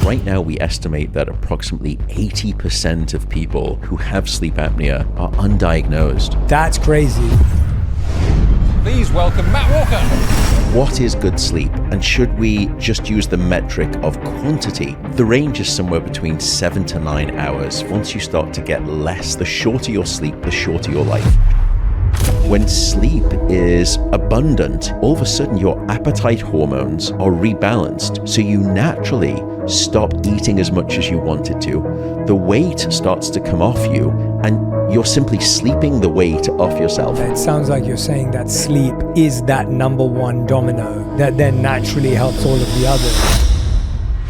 Right now, we estimate that approximately 80% of people who have sleep apnea are undiagnosed. That's crazy. Please welcome Matt Walker. What is good sleep? And should we just use the metric of quantity? The range is somewhere between 7 to 9 hours. Once you start to get less, the shorter your sleep, the shorter your life. When sleep is abundant, all of a sudden your appetite hormones are rebalanced. So you naturally stop eating as much as you wanted to. The weight starts to come off you, and you're simply sleeping the weight off yourself. It sounds like you're saying that sleep is that number one domino that then naturally helps all of the others.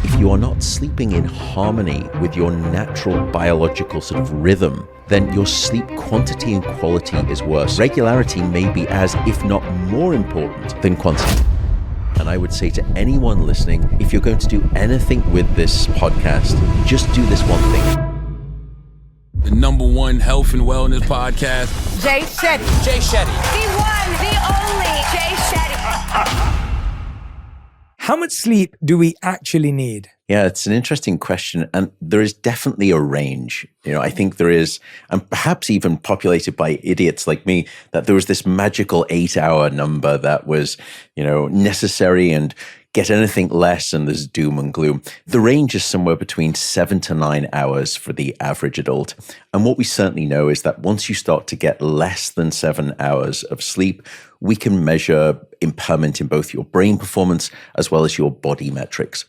If you are not sleeping in harmony with your natural biological sort of rhythm, then your sleep quantity and quality is worse. Regularity may be as, if not more important than quantity. And I would say to anyone listening, if you're going to do anything with this podcast, just do this one thing. The number one health and wellness podcast. Jay Shetty. Jay Shetty. The one, the only Jay Shetty. How much sleep do we actually need? Yeah, it's an interesting question. And there is definitely a range. I think there is, and perhaps even populated by idiots like me, that there was this magical 8-hour number that was, necessary, and get anything less and there's doom and gloom. The range is somewhere between 7 to 9 hours for the average adult. And what we certainly know is that once you start to get less than 7 hours of sleep, we can measure impairment in both your brain performance as well as your body metrics.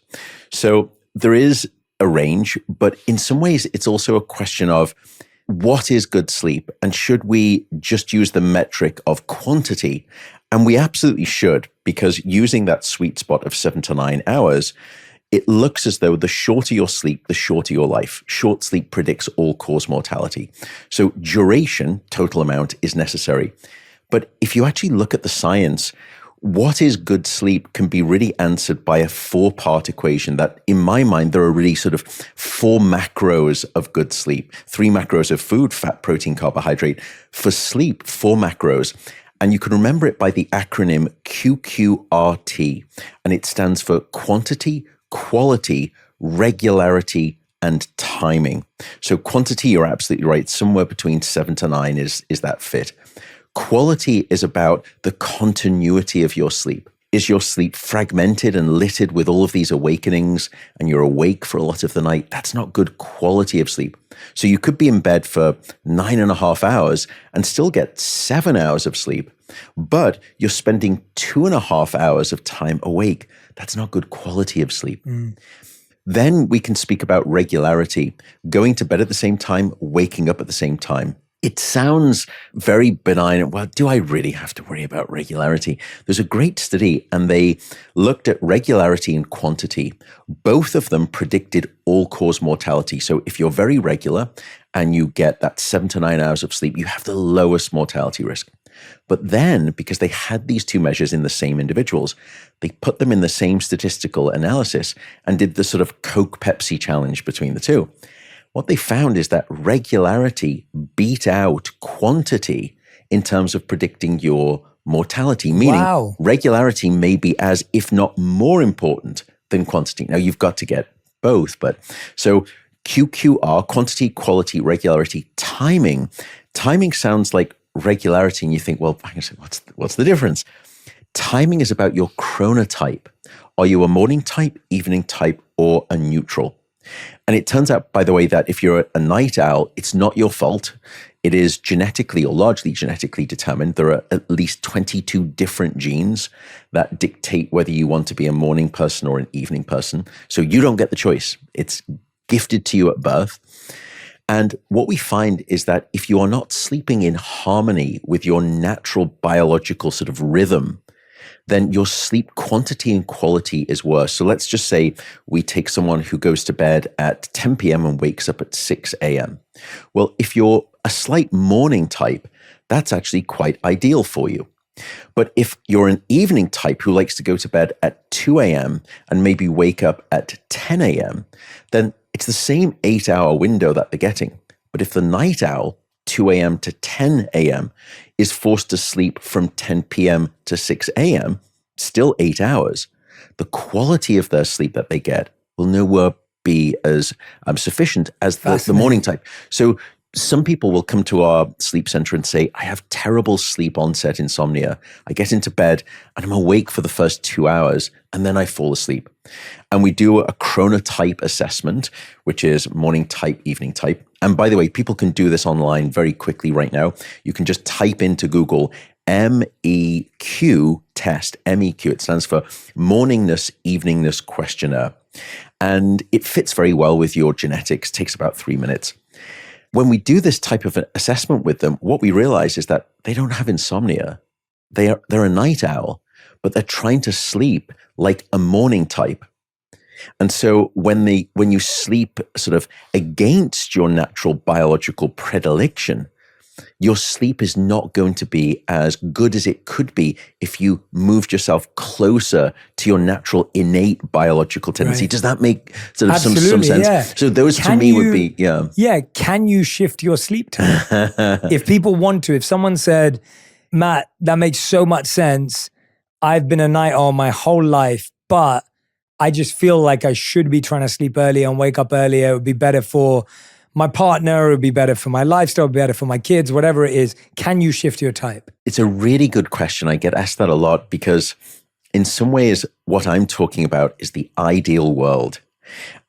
So there is a range, but in some ways it's also a question of what is good sleep, and should we just use the metric of quantity? And we absolutely should, because using that sweet spot of 7 to 9 hours, it looks as though the shorter your sleep, the shorter your life. Short sleep predicts all-cause mortality. So duration, total amount, is necessary. But if you actually look at the science, what is good sleep can be really answered by a 4-part equation that, in my mind, there are really sort of 4 macros of good sleep. 3 macros of food, fat, protein, carbohydrate. For sleep, 4 macros. And you can remember it by the acronym QQRT. And it stands for quantity, quality, regularity, and timing. So quantity, you're absolutely right. Somewhere between 7 to 9 is that fit. Quality is about the continuity of your sleep. Is your sleep fragmented and littered with all of these awakenings and you're awake for a lot of the night? That's not good quality of sleep. So you could be in bed for 9.5 hours and still get 7 hours of sleep, but you're spending 2.5 hours of time awake. That's not good quality of sleep. Then we can speak about regularity, going to bed at the same time, waking up at the same time. It sounds very benign. Well, do I really have to worry about regularity? There's a great study, and they looked at regularity and quantity. Both of them predicted all-cause mortality. So if you're very regular and you get that 7 to 9 hours of sleep, you have the lowest mortality risk. But then, because they had these 2 measures in the same individuals, they put them in the same statistical analysis and did the sort of Coke-Pepsi challenge between the 2. What they found is that regularity beat out quantity in terms of predicting your mortality, meaning regularity may be as, if not more important than quantity. Now, you've got to get both, but so QQR, quantity, quality, regularity, timing. Timing sounds like regularity, and you think, well, what's the difference? Timing is about your chronotype. Are you a morning type, evening type, or a neutral? And it turns out, by the way, that if you're a night owl, it's not your fault. It is genetically or largely genetically determined. There are at least 22 different genes that dictate whether you want to be a morning person or an evening person. So you don't get the choice. It's gifted to you at birth. And what we find is that if you are not sleeping in harmony with your natural biological sort of rhythm, then your sleep quantity and quality is worse. So let's just say we take someone who goes to bed at 10 p.m. and wakes up at 6 a.m. Well, if you're a slight morning type, that's actually quite ideal for you. But if you're an evening type who likes to go to bed at 2 a.m. and maybe wake up at 10 a.m., then it's the same 8-hour window that they're getting. But if the night owl, 2 a.m. to 10 a.m., is forced to sleep from 10 p.m. to 6 a.m., still 8 hours, the quality of their sleep that they get will nowhere be as sufficient as the morning type. So some people will come to our sleep center and say, I have terrible sleep onset insomnia. I get into bed and I'm awake for the first 2 hours and then I fall asleep. And we do a chronotype assessment, which is morning type, evening type. And by the way, people can do this online very quickly right now. You can just type into Google MEQ test, MEQ. It stands for Morningness, Eveningness Questionnaire. And it fits very well with your genetics, takes about 3 minutes. When we do this type of assessment with them, what we realize is that they don't have insomnia. They're a night owl, but they're trying to sleep like a morning type. And so when you sleep sort of against your natural biological predilection, your sleep is not going to be as good as it could be if you moved yourself closer to your natural innate biological tendency. Right. Does that make sort of some sense? Yeah. So those to me would be, yeah. Yeah, can you shift your sleep time? If people want to, if someone said, Matt, that makes so much sense. I've been a night owl my whole life, but I just feel like I should be trying to sleep earlier and wake up earlier. It would be better for my partner, it would be better for my lifestyle, it would be better for my kids, whatever it is. Can you shift your type? It's a really good question. I get asked that a lot because in some ways, what I'm talking about is the ideal world.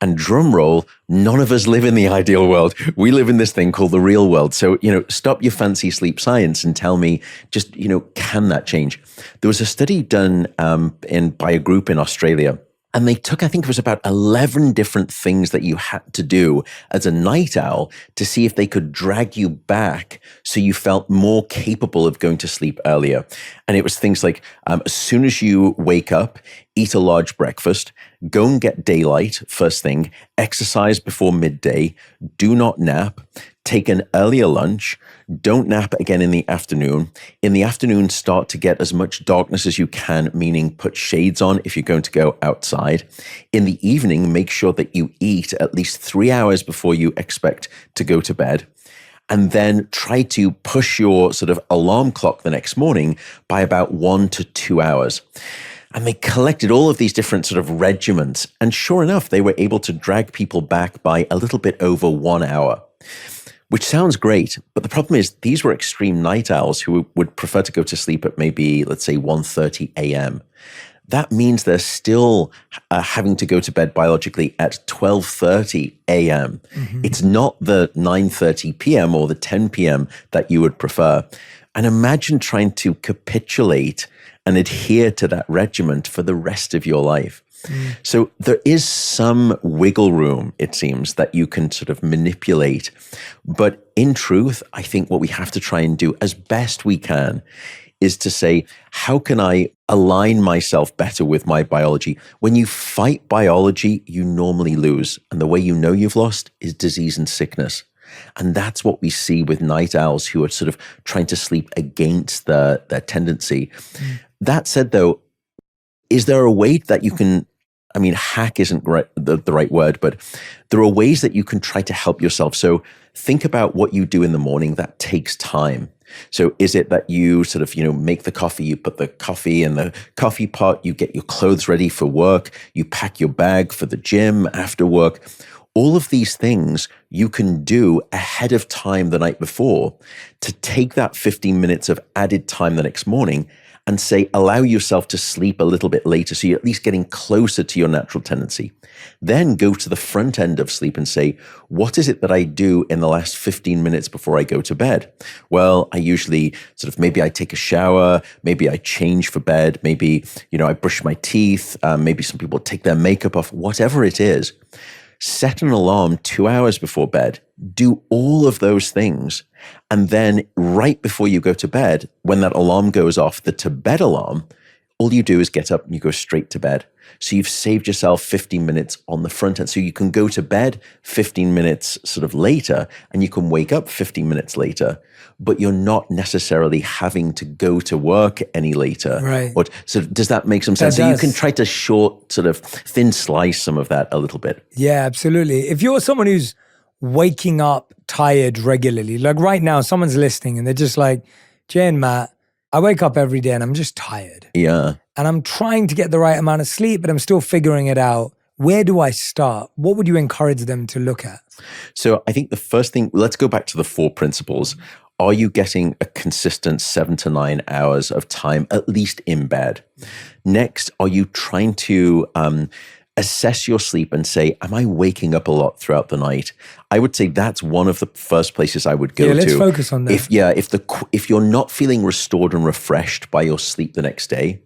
And drum roll, none of us live in the ideal world. We live in this thing called the real world. So, stop your fancy sleep science and tell me just, can that change? There was a study done by a group in Australia. And they took, I think it was about 11 different things that you had to do as a night owl to see if they could drag you back so you felt more capable of going to sleep earlier. And it was things like, as soon as you wake up, eat a large breakfast, go and get daylight first thing, exercise before midday, do not nap, take an earlier lunch, don't nap again in the afternoon. In the afternoon, start to get as much darkness as you can, meaning put shades on if you're going to go outside. In the evening, make sure that you eat at least 3 hours before you expect to go to bed. And then try to push your sort of alarm clock the next morning by about 1 to 2 hours. And they collected all of these different sort of regimens. And sure enough, they were able to drag people back by a little bit over 1 hour. Which sounds great, but the problem is these were extreme night owls who would prefer to go to sleep at maybe, let's say, 1:30 a.m. That means they're still having to go to bed biologically at 12:30 a.m. Mm-hmm. It's not the 9:30 p.m. or the 10 p.m. that you would prefer. And imagine trying to capitulate and adhere to that regimen for the rest of your life. So there is some wiggle room, it seems, that you can sort of manipulate. But in truth, I think what we have to try and do as best we can is to say, how can I align myself better with my biology? When you fight biology, you normally lose. And the way you know you've lost is disease and sickness. And that's what we see with night owls who are sort of trying to sleep against their tendency. That said, though, is there a way that you can, hack isn't the right word, but there are ways that you can try to help yourself. So think about what you do in the morning that takes time. So is it that you sort of, make the coffee, you put the coffee in the coffee pot, you get your clothes ready for work, you pack your bag for the gym after work. All of these things you can do ahead of time the night before to take that 15 minutes of added time the next morning and say, allow yourself to sleep a little bit later so you're at least getting closer to your natural tendency. Then go to the front end of sleep and say, what is it that I do in the last 15 minutes before I go to bed? Well, I usually maybe I take a shower, maybe I change for bed, maybe, I brush my teeth, maybe some people take their makeup off, whatever it is. Set an alarm 2 hours before bed. Do all of those things. And then right before you go to bed, when that alarm goes off, the to bed alarm, all you do is get up and you go straight to bed. So you've saved yourself 15 minutes on the front end. So you can go to bed 15 minutes sort of later and you can wake up 15 minutes later, but you're not necessarily having to go to work any later. Right. So does that make some sense? So you can try to thin slice some of that a little bit. Yeah, absolutely. If you're someone who's waking up tired regularly, like right now, someone's listening and they're just like, Jay and Matt, I wake up every day and I'm just tired. Yeah. And I'm trying to get the right amount of sleep, but I'm still figuring it out. Where do I start? What would you encourage them to look at? So I think the first thing, let's go back to the 4 principles. Are you getting a consistent 7 to 9 hours of time, at least in bed? Next, are you trying to assess your sleep and say, am I waking up a lot throughout the night? I would say that's one of the first places I would go to. Let's focus on that. If you're not feeling restored and refreshed by your sleep the next day,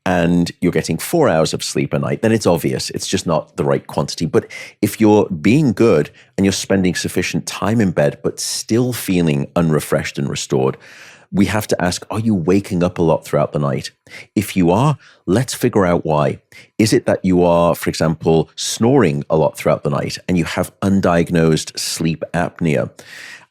and you're getting 4 hours of sleep a night, then it's obvious. It's just not the right quantity. But if you're being good and you're spending sufficient time in bed, but still feeling unrefreshed and restored, we have to ask, are you waking up a lot throughout the night? If you are, let's figure out why. Is it that you are, for example, snoring a lot throughout the night and you have undiagnosed sleep apnea?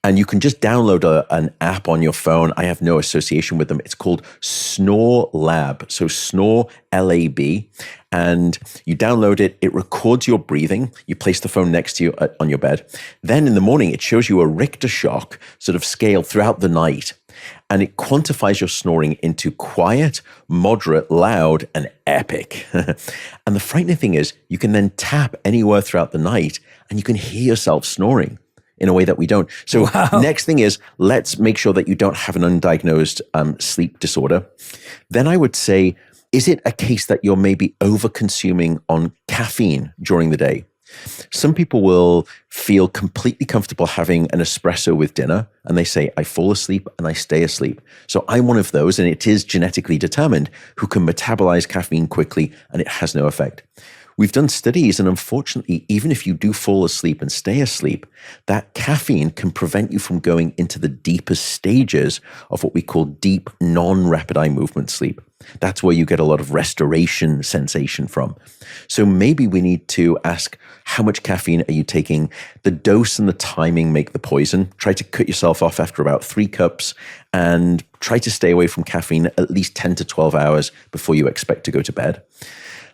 And you can just download an app on your phone. I have no association with them. It's called Snore Lab. So Snore, L-A-B. And you download it. It records your breathing. You place the phone next to you on your bed. Then in the morning, it shows you a Richter shock sort of scale throughout the night. And it quantifies your snoring into quiet, moderate, loud, and epic. And the frightening thing is you can then tap anywhere throughout the night and you can hear yourself snoring in a way that we don't. So Next thing is, let's make sure that you don't have an undiagnosed sleep disorder. Then I would say, is it a case that you're maybe over-consuming on caffeine during the day? Some people will feel completely comfortable having an espresso with dinner, and they say, I fall asleep and I stay asleep. So I'm one of those, and it is genetically determined, who can metabolize caffeine quickly and it has no effect. We've done studies, and unfortunately, even if you do fall asleep and stay asleep, that caffeine can prevent you from going into the deepest stages of what we call deep, non-rapid eye movement sleep. That's where you get a lot of restoration sensation from. So maybe we need to ask, how much caffeine are you taking? The dose and the timing make the poison. Try to cut yourself off after about 3 cups and try to stay away from caffeine at least 10 to 12 hours before you expect to go to bed.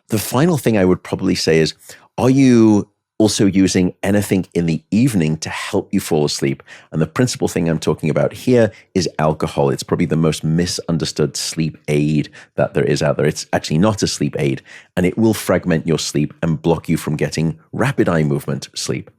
The final thing I would probably say is, are you also using anything in the evening to help you fall asleep? And the principal thing I'm talking about here is alcohol. It's probably the most misunderstood sleep aid that there is out there. It's actually not a sleep aid, and it will fragment your sleep and block you from getting rapid eye movement sleep.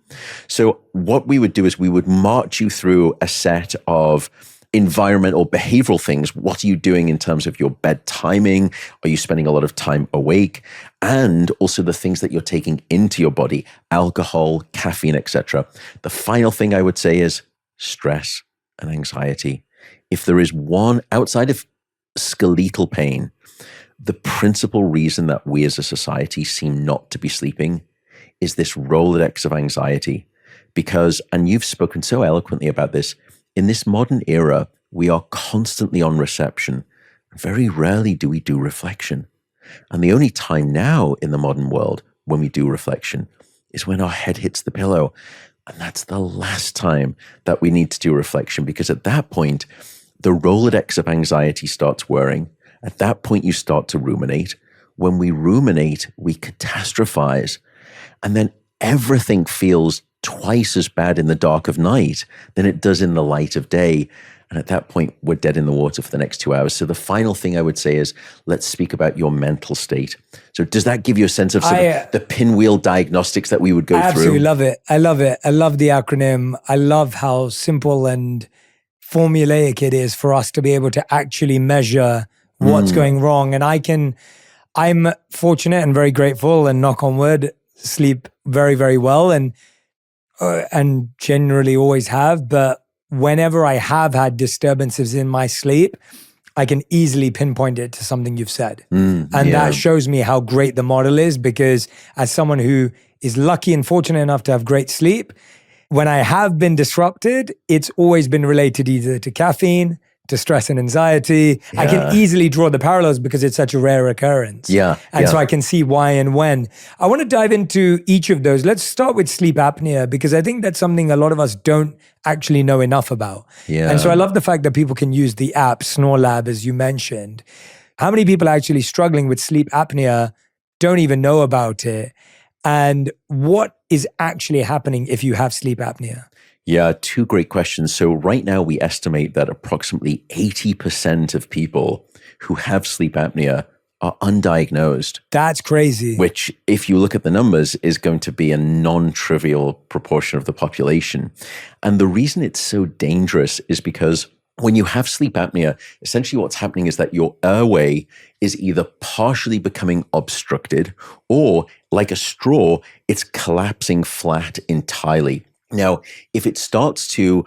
So what we would do is we would march you through a set of environmental behavioral things. What are you doing in terms of your bed timing? Are you spending a lot of time awake? And also the things that you're taking into your body, alcohol, caffeine, etc. The final thing I would say is stress and anxiety. If there is one outside of skeletal pain, the principal reason that we as a society seem not to be sleeping is this Rolodex of anxiety. Because, and you've spoken so eloquently about this, in this modern era, we are constantly on reception. Very rarely do we do reflection. And the only time now in the modern world when we do reflection is when our head hits the pillow. And that's the last time that we need to do reflection, because at that point, the Rolodex of anxiety starts whirring. At that point, you start to ruminate. When we ruminate, we catastrophize. And then everything feels twice as bad in the dark of night than it does in the light of day. And at that point, we're dead in the water for the next 2 hours. So the final thing I would say is, let's speak about your mental state. So does that give you a sense of sort of the pinwheel diagnostics that we would go through? I absolutely love it. I love it. I love the acronym. I love how simple and formulaic it is for us to be able to actually measure what's going wrong. And I'm fortunate and very grateful, and knock on wood, sleep very, very well. And generally always have, but whenever I have had disturbances in my sleep, I can easily pinpoint it to something you've said. That shows me how great the model is, because as someone who is lucky and fortunate enough to have great sleep, when I have been disrupted, it's always been related either to caffeine, to stress and anxiety. I can easily draw the parallels because it's such a rare occurrence. And so I can see why and when. I want to dive into each of those. Let's start with sleep apnea, because I think that's something a lot of us don't actually know enough about. And so I love the fact that people can use the app, Snore Lab, as you mentioned. How many people are actually struggling with sleep apnea don't even know about it? And what is actually happening if you have sleep apnea? Yeah, 2 great questions. So right now we estimate that approximately 80% of people who have sleep apnea are undiagnosed, That's crazy. which, if you look at the numbers, is going to be a non-trivial proportion of the population. And the reason it's so dangerous is because when you have sleep apnea, essentially what's happening is that your airway is either partially becoming obstructed or, like a straw, it's collapsing flat entirely. Now, if it starts to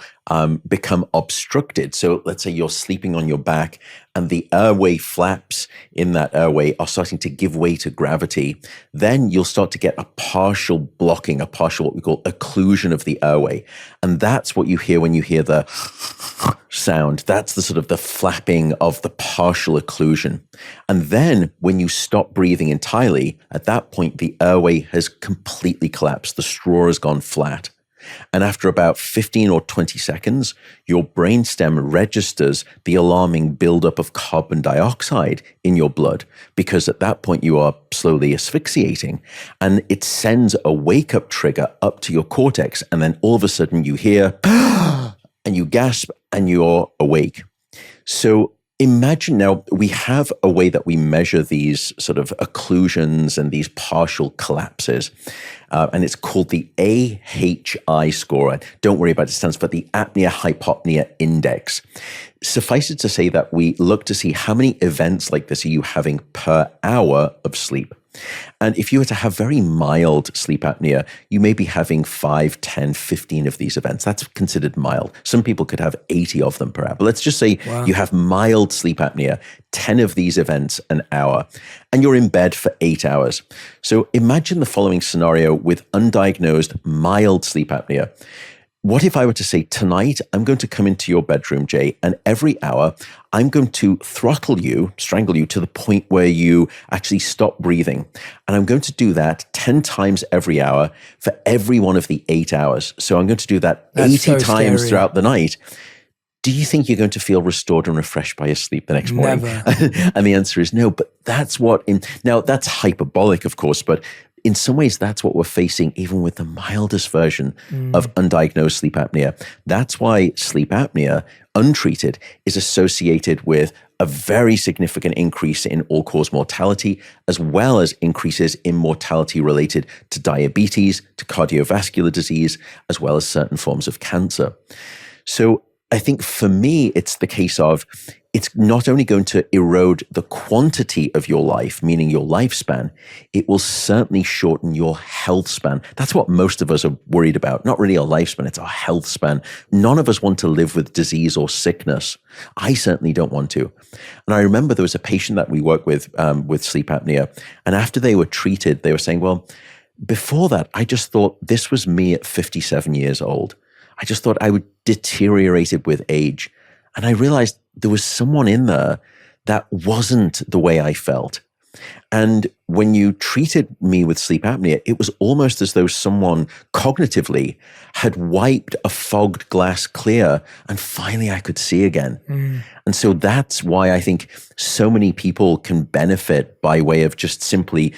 become obstructed, so let's say you're sleeping on your back and the airway flaps in that airway are starting to give way to gravity, then you'll start to get a partial blocking, a partial what we call occlusion of the airway. And that's what you hear when you hear the sound. That's the sort of the flapping of the partial occlusion. And then when you stop breathing entirely, at that point, the airway has completely collapsed. The straw has gone flat. And after about 15 or 20 seconds, your brainstem registers the alarming buildup of carbon dioxide in your blood, because at that point you are slowly asphyxiating, and it sends a wake-up trigger up to your cortex, and then all of a sudden you hear, and you gasp, and you're awake. So imagine now we have a way that we measure these sort of occlusions and these partial collapses. And it's called the AHI score. Don't worry about it. It stands for the apnea-hypopnea index. Suffice it to say that we look to see how many events like this are you having per hour of sleep. And if you were to have very mild sleep apnea, you may be having 5, 10, 15 of these events. That's considered mild. Some people could have 80 of them per hour. But let's just say you have mild sleep apnea, 10 of these events an hour, and you're in bed for 8 hours. So imagine the following scenario with undiagnosed mild sleep apnea. What if I were to say, tonight, I'm going to come into your bedroom, Jay, and every hour, I'm going to throttle you, strangle you to the point where you actually stop breathing. And I'm going to do that 10 times every hour for every one of the 8 hours. So I'm going to do that 80 times throughout the night. Do you think you're going to feel restored and refreshed by your sleep the next morning? Never. And the answer is no, but that's now that's hyperbolic, of course, but in some ways, that's what we're facing even with the mildest version of undiagnosed sleep apnea. That's why sleep apnea, untreated, is associated with a very significant increase in all-cause mortality, as well as increases in mortality related to diabetes, to cardiovascular disease, as well as certain forms of cancer. So I think for me, it's the case of it's not only going to erode the quantity of your life, meaning your lifespan, it will certainly shorten your health span. That's what most of us are worried about. Not really our lifespan, it's our health span. None of us want to live with disease or sickness. I certainly don't want to. And I remember there was a patient that we worked with sleep apnea. And after they were treated, they were saying, well, before that, I just thought this was me at 57 years old. I just thought I would deteriorate it with age. And I realized there was someone in there that wasn't the way I felt. And when you treated me with sleep apnea, it was almost as though someone cognitively had wiped a fogged glass clear, and finally I could see again. And so that's why I think so many people can benefit by way of just simply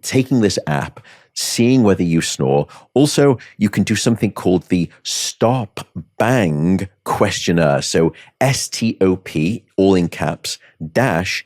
taking this app, seeing whether you snore. Also, you can do something called the Stop Bang questionnaire. So STOP, all in caps, -BANG.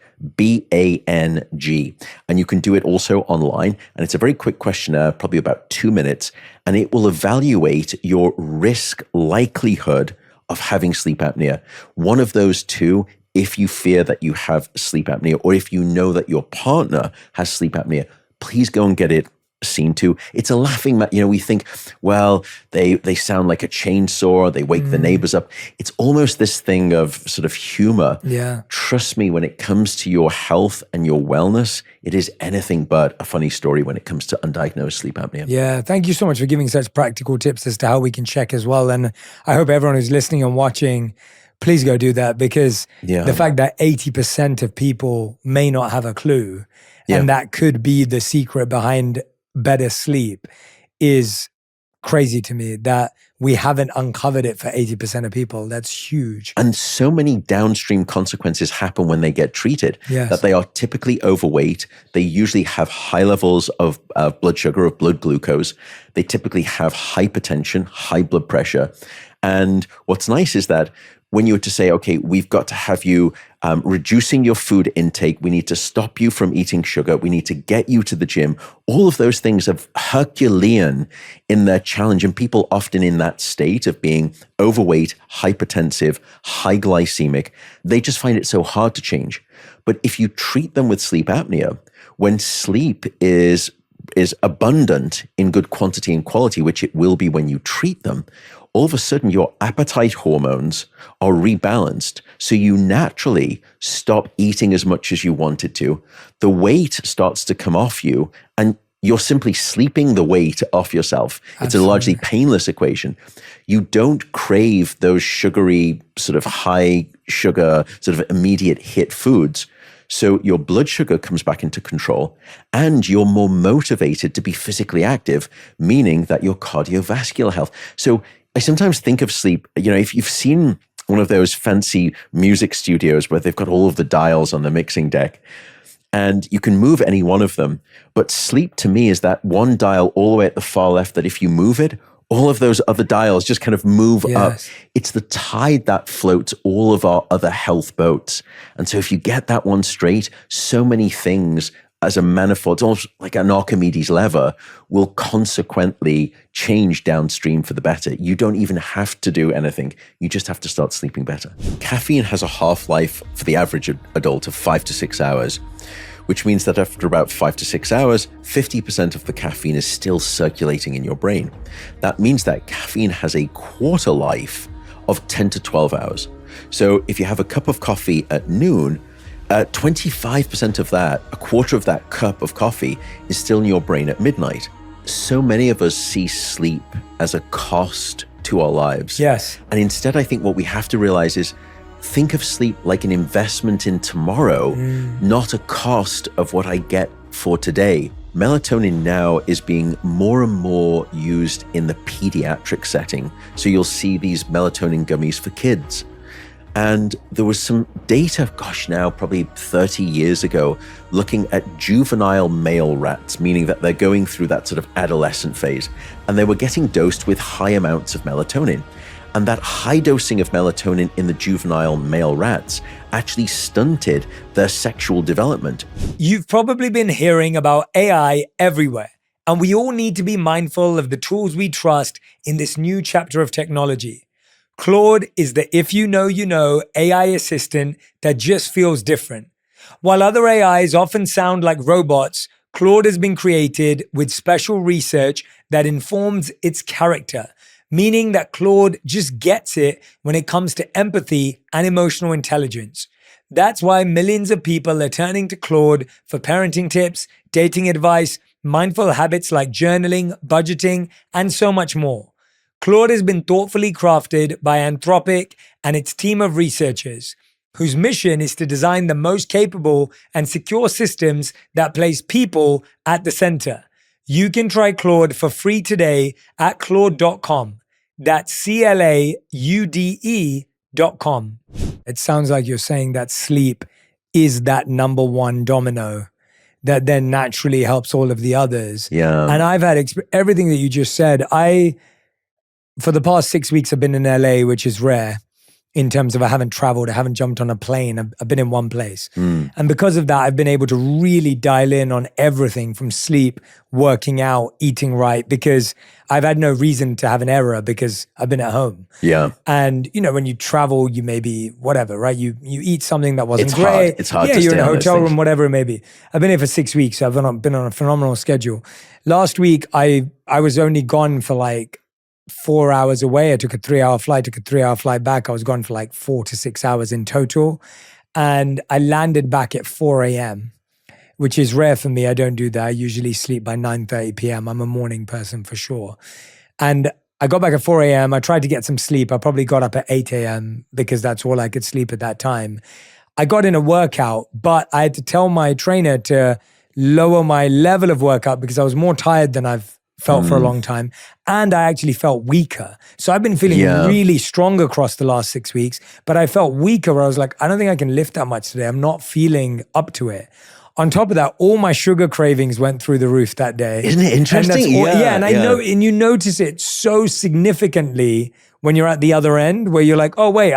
And you can do it also online. And it's a very quick questionnaire, probably about 2 minutes. And it will evaluate your risk likelihood of having sleep apnea. One of those two, if you fear that you have sleep apnea, or if you know that your partner has sleep apnea, please go and get it seen to. It's a laughing matter. We think, well, they sound like a chainsaw, they wake the neighbors up. It's almost this thing of sort of humor. Yeah. Trust me, when it comes to your health and your wellness, it is anything but a funny story when it comes to undiagnosed sleep apnea. Yeah, thank you so much for giving such practical tips as to how we can check as well. And I hope everyone who's listening and watching, please go do that, because the fact that 80% of people may not have a clue, and that could be the secret behind better sleep, is crazy to me, that we haven't uncovered it for 80% of people. That's huge. And so many downstream consequences happen when they get treated, that they are typically overweight. They usually have high levels of blood sugar, of blood glucose. They typically have hypertension, high blood pressure. And what's nice is that when you were to say, okay, we've got to have you reducing your food intake, we need to stop you from eating sugar, we need to get you to the gym, all of those things are Herculean in their challenge. And people often in that state of being overweight, hypertensive, high glycemic, they just find it so hard to change. But if you treat them with sleep apnea, when sleep is abundant in good quantity and quality, which it will be when you treat them, all of a sudden your appetite hormones are rebalanced. So you naturally stop eating as much as you wanted to. The weight starts to come off you and you're simply sleeping the weight off yourself. Absolutely. It's a largely painless equation. You don't crave those sugary, sort of high sugar, sort of immediate hit foods. So your blood sugar comes back into control and you're more motivated to be physically active, meaning that your cardiovascular health. So I sometimes think of sleep, if you've seen one of those fancy music studios where they've got all of the dials on the mixing deck and you can move any one of them. But sleep to me is that one dial all the way at the far left that if you move it, all of those other dials just kind of move up. It's the tide that floats all of our other health boats. And so if you get that one straight, so many things as a manifold, it's almost like an Archimedes lever, will consequently change downstream for the better. You don't even have to do anything. You just have to start sleeping better. Caffeine has a half-life for the average adult of 5 to 6 hours, which means that after about 5 to 6 hours, 50% of the caffeine is still circulating in your brain. That means that caffeine has a quarter life of 10 to 12 hours. So if you have a cup of coffee at noon, 25% of that, a quarter of that cup of coffee is still in your brain at midnight. So many of us see sleep as a cost to our lives. Yes. And instead, I think what we have to realize is think of sleep like an investment in tomorrow, not a cost of what I get for today. Melatonin now is being more and more used in the pediatric setting. So you'll see these melatonin gummies for kids. And there was some data, now probably 30 years ago, looking at juvenile male rats, meaning that they're going through that sort of adolescent phase, and they were getting dosed with high amounts of melatonin. And that high dosing of melatonin in the juvenile male rats actually stunted their sexual development. You've probably been hearing about AI everywhere, and we all need to be mindful of the tools we trust in this new chapter of technology. Claude is the if you know AI assistant that just feels different. While other AIs often sound like robots, Claude has been created with special research that informs its character, meaning that Claude just gets it when it comes to empathy and emotional intelligence. That's why millions of people are turning to Claude for parenting tips, dating advice, mindful habits like journaling, budgeting, and so much more. Claude has been thoughtfully crafted by Anthropic and its team of researchers, whose mission is to design the most capable and secure systems that place people at the center. You can try Claude for free today at claude.com. That's CLAUDE.com. It sounds like you're saying that sleep is that number one domino that then naturally helps all of the others. Yeah. And I've had everything that you just said. For the past 6 weeks, I've been in LA, which is rare in terms of I haven't traveled, I haven't jumped on a plane, I've been in one place. And because of that, I've been able to really dial in on everything from sleep, working out, eating right, because I've had no reason to have an error because I've been at home. Yeah. And, when you travel, you maybe, whatever, right? You eat something that wasn't great. Hard. It's hard to you're stay in a on those hotel things. room, whatever it may be. I've been here for 6 weeks. So I've been on a phenomenal schedule. Last week, I was only gone for like 4 hours away. I took a 3-hour flight, back. I was gone for like 4 to 6 hours in total. And I landed back at 4 a.m., which is rare for me. I don't do that. I usually sleep by 9:30 p.m. I'm a morning person for sure. And I got back at 4 a.m. I tried to get some sleep. I probably got up at 8 a.m. because that's all I could sleep at that time. I got in a workout, but I had to tell my trainer to lower my level of workout because I was more tired than I've felt for a long time. And I actually felt weaker. So I've been feeling really strong across the last 6 weeks, but I felt weaker where I was like, I don't think I can lift that much today. I'm not feeling up to it. on top of that, all my sugar cravings went through the roof that day. Isn't it interesting? And I know, and you notice it so significantly when you're at the other end, where you're like, oh wait,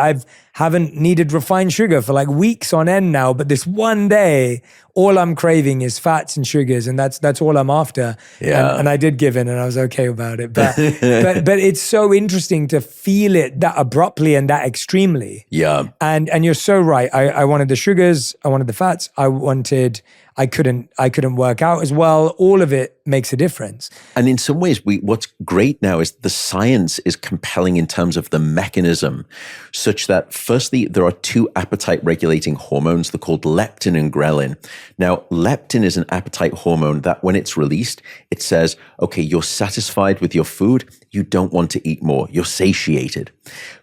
haven't needed refined sugar for like weeks on end now, but this one day, all I'm craving is fats and sugars, and that's all I'm after. Yeah. And I did give in, and I was okay about it. But but it's so interesting to feel it that abruptly and that extremely. Yeah. And you're so right. I wanted the sugars, I wanted the fats, I couldn't work out as well. All of it makes a difference. And in some ways, what's great now is the science is compelling in terms of the mechanism, such that firstly, there are two appetite regulating hormones. They're called leptin and ghrelin. Now, leptin is an appetite hormone that when it's released, it says, okay, you're satisfied with your food. You don't want to eat more. You're satiated.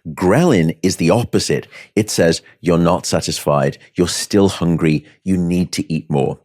Ghrelin is the opposite. It says, you're not satisfied. You're still hungry. You need to eat more.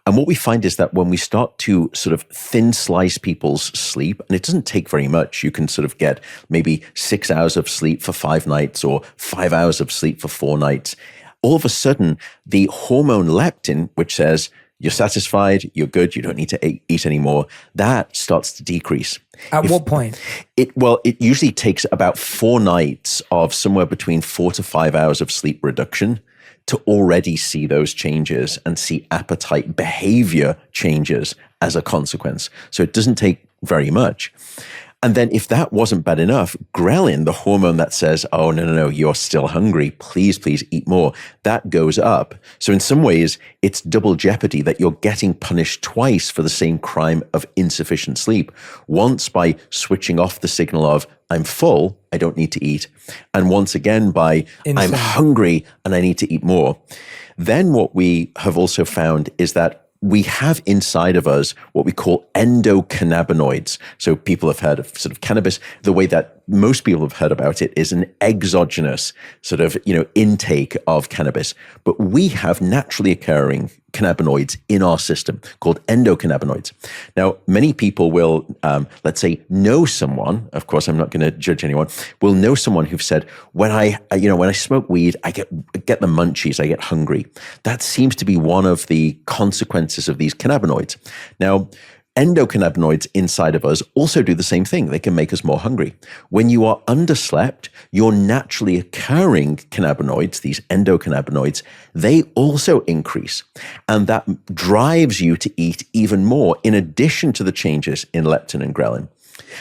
And what we find is that when we start to sort of thin slice people's sleep, and it doesn't take very much, you can sort of get maybe 6 hours of sleep for 5 nights or 5 hours of sleep for 4 nights. All of a sudden, the hormone leptin, which says you're satisfied, you're good, you don't need to eat anymore, that starts to decrease. At what point? It usually takes about 4 nights of somewhere between 4 to 5 hours of sleep reduction to already see those changes and see appetite behavior changes as a consequence. So it doesn't take very much. And then if that wasn't bad enough, ghrelin, the hormone that says, oh, no, you're still hungry, please eat more, that goes up. So in some ways, it's double jeopardy that you're getting punished twice for the same crime of insufficient sleep. Once by switching off the signal of, I'm full, I don't need to eat. And once again by, I'm hungry and I need to eat more. Then what we have also found is that we have inside of us what we call endocannabinoids. So people have heard of sort of cannabis. The way that most people have heard about it is an exogenous sort of, intake of cannabis. But we have naturally occurring cannabinoids in our system called endocannabinoids. Now, many people will, let's say, know someone, of course, I'm not going to judge anyone, will know someone who've said, when I smoke weed, I get the munchies, I get hungry. That seems to be one of the consequences of these cannabinoids. Now, endocannabinoids inside of us also do the same thing. They can make us more hungry. When you are underslept, your naturally occurring cannabinoids, these endocannabinoids, they also increase. And that drives you to eat even more in addition to the changes in leptin and ghrelin.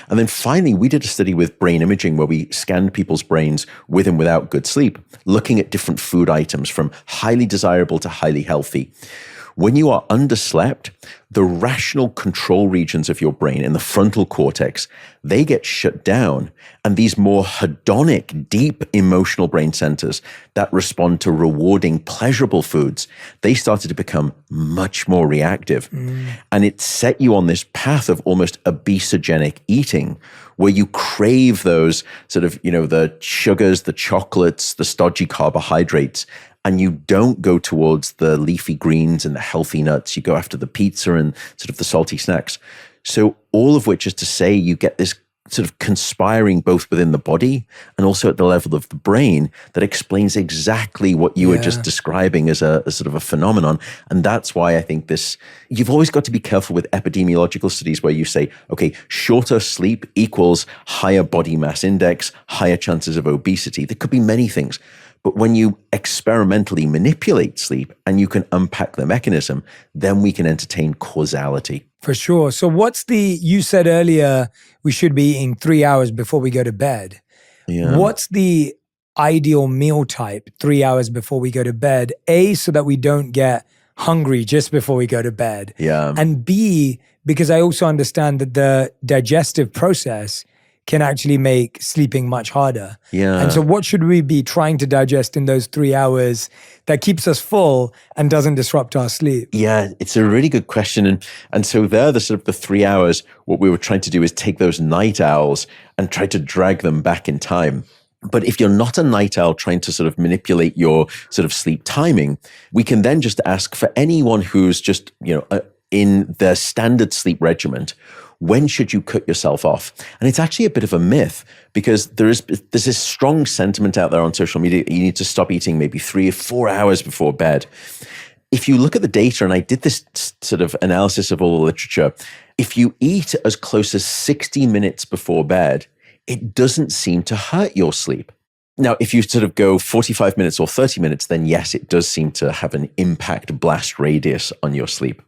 And then finally, we did a study with brain imaging where we scanned people's brains with and without good sleep, looking at different food items from highly desirable to highly healthy. When you are underslept, the rational control regions of your brain in the frontal cortex, they get shut down. And these more hedonic, deep emotional brain centers that respond to rewarding, pleasurable foods, they started to become much more reactive. And it set you on this path of almost obesogenic eating, where you crave those sort of, the sugars, the chocolates, the stodgy carbohydrates, and you don't go towards the leafy greens and the healthy nuts. You go after the pizza and sort of the salty snacks. So all of which is to say you get this sort of conspiring both within the body and also at the level of the brain that explains exactly what you were just describing as a sort of a phenomenon. And that's why I think you've always got to be careful with epidemiological studies where you say, okay, shorter sleep equals higher body mass index, higher chances of obesity. There could be many things. But when you experimentally manipulate sleep and you can unpack the mechanism, then we can entertain causality. For sure. So you said earlier we should be eating 3 hours before we go to bed. Yeah. What's the ideal meal type 3 hours before we go to bed? A, so that we don't get hungry just before we go to bed. Yeah. And B, because I also understand that the digestive process can actually make sleeping much harder. Yeah. And so what should we be trying to digest in those 3 hours that keeps us full and doesn't disrupt our sleep? Yeah, it's a really good question. And so there, the 3 hours, what we were trying to do is take those night owls and try to drag them back in time. But if you're not a night owl trying to sort of manipulate your sort of sleep timing, we can then just ask for anyone who's just, in their standard sleep regimen, when should you cut yourself off? And it's actually a bit of a myth because there's this strong sentiment out there on social media. You need to stop eating maybe 3 or 4 hours before bed. if you look at the data, and I did this sort of analysis of all the literature, if you eat as close as 60 minutes before bed, it doesn't seem to hurt your sleep. Now, if you sort of go 45 minutes or 30 minutes, then yes, it does seem to have an impact blast radius on your sleep.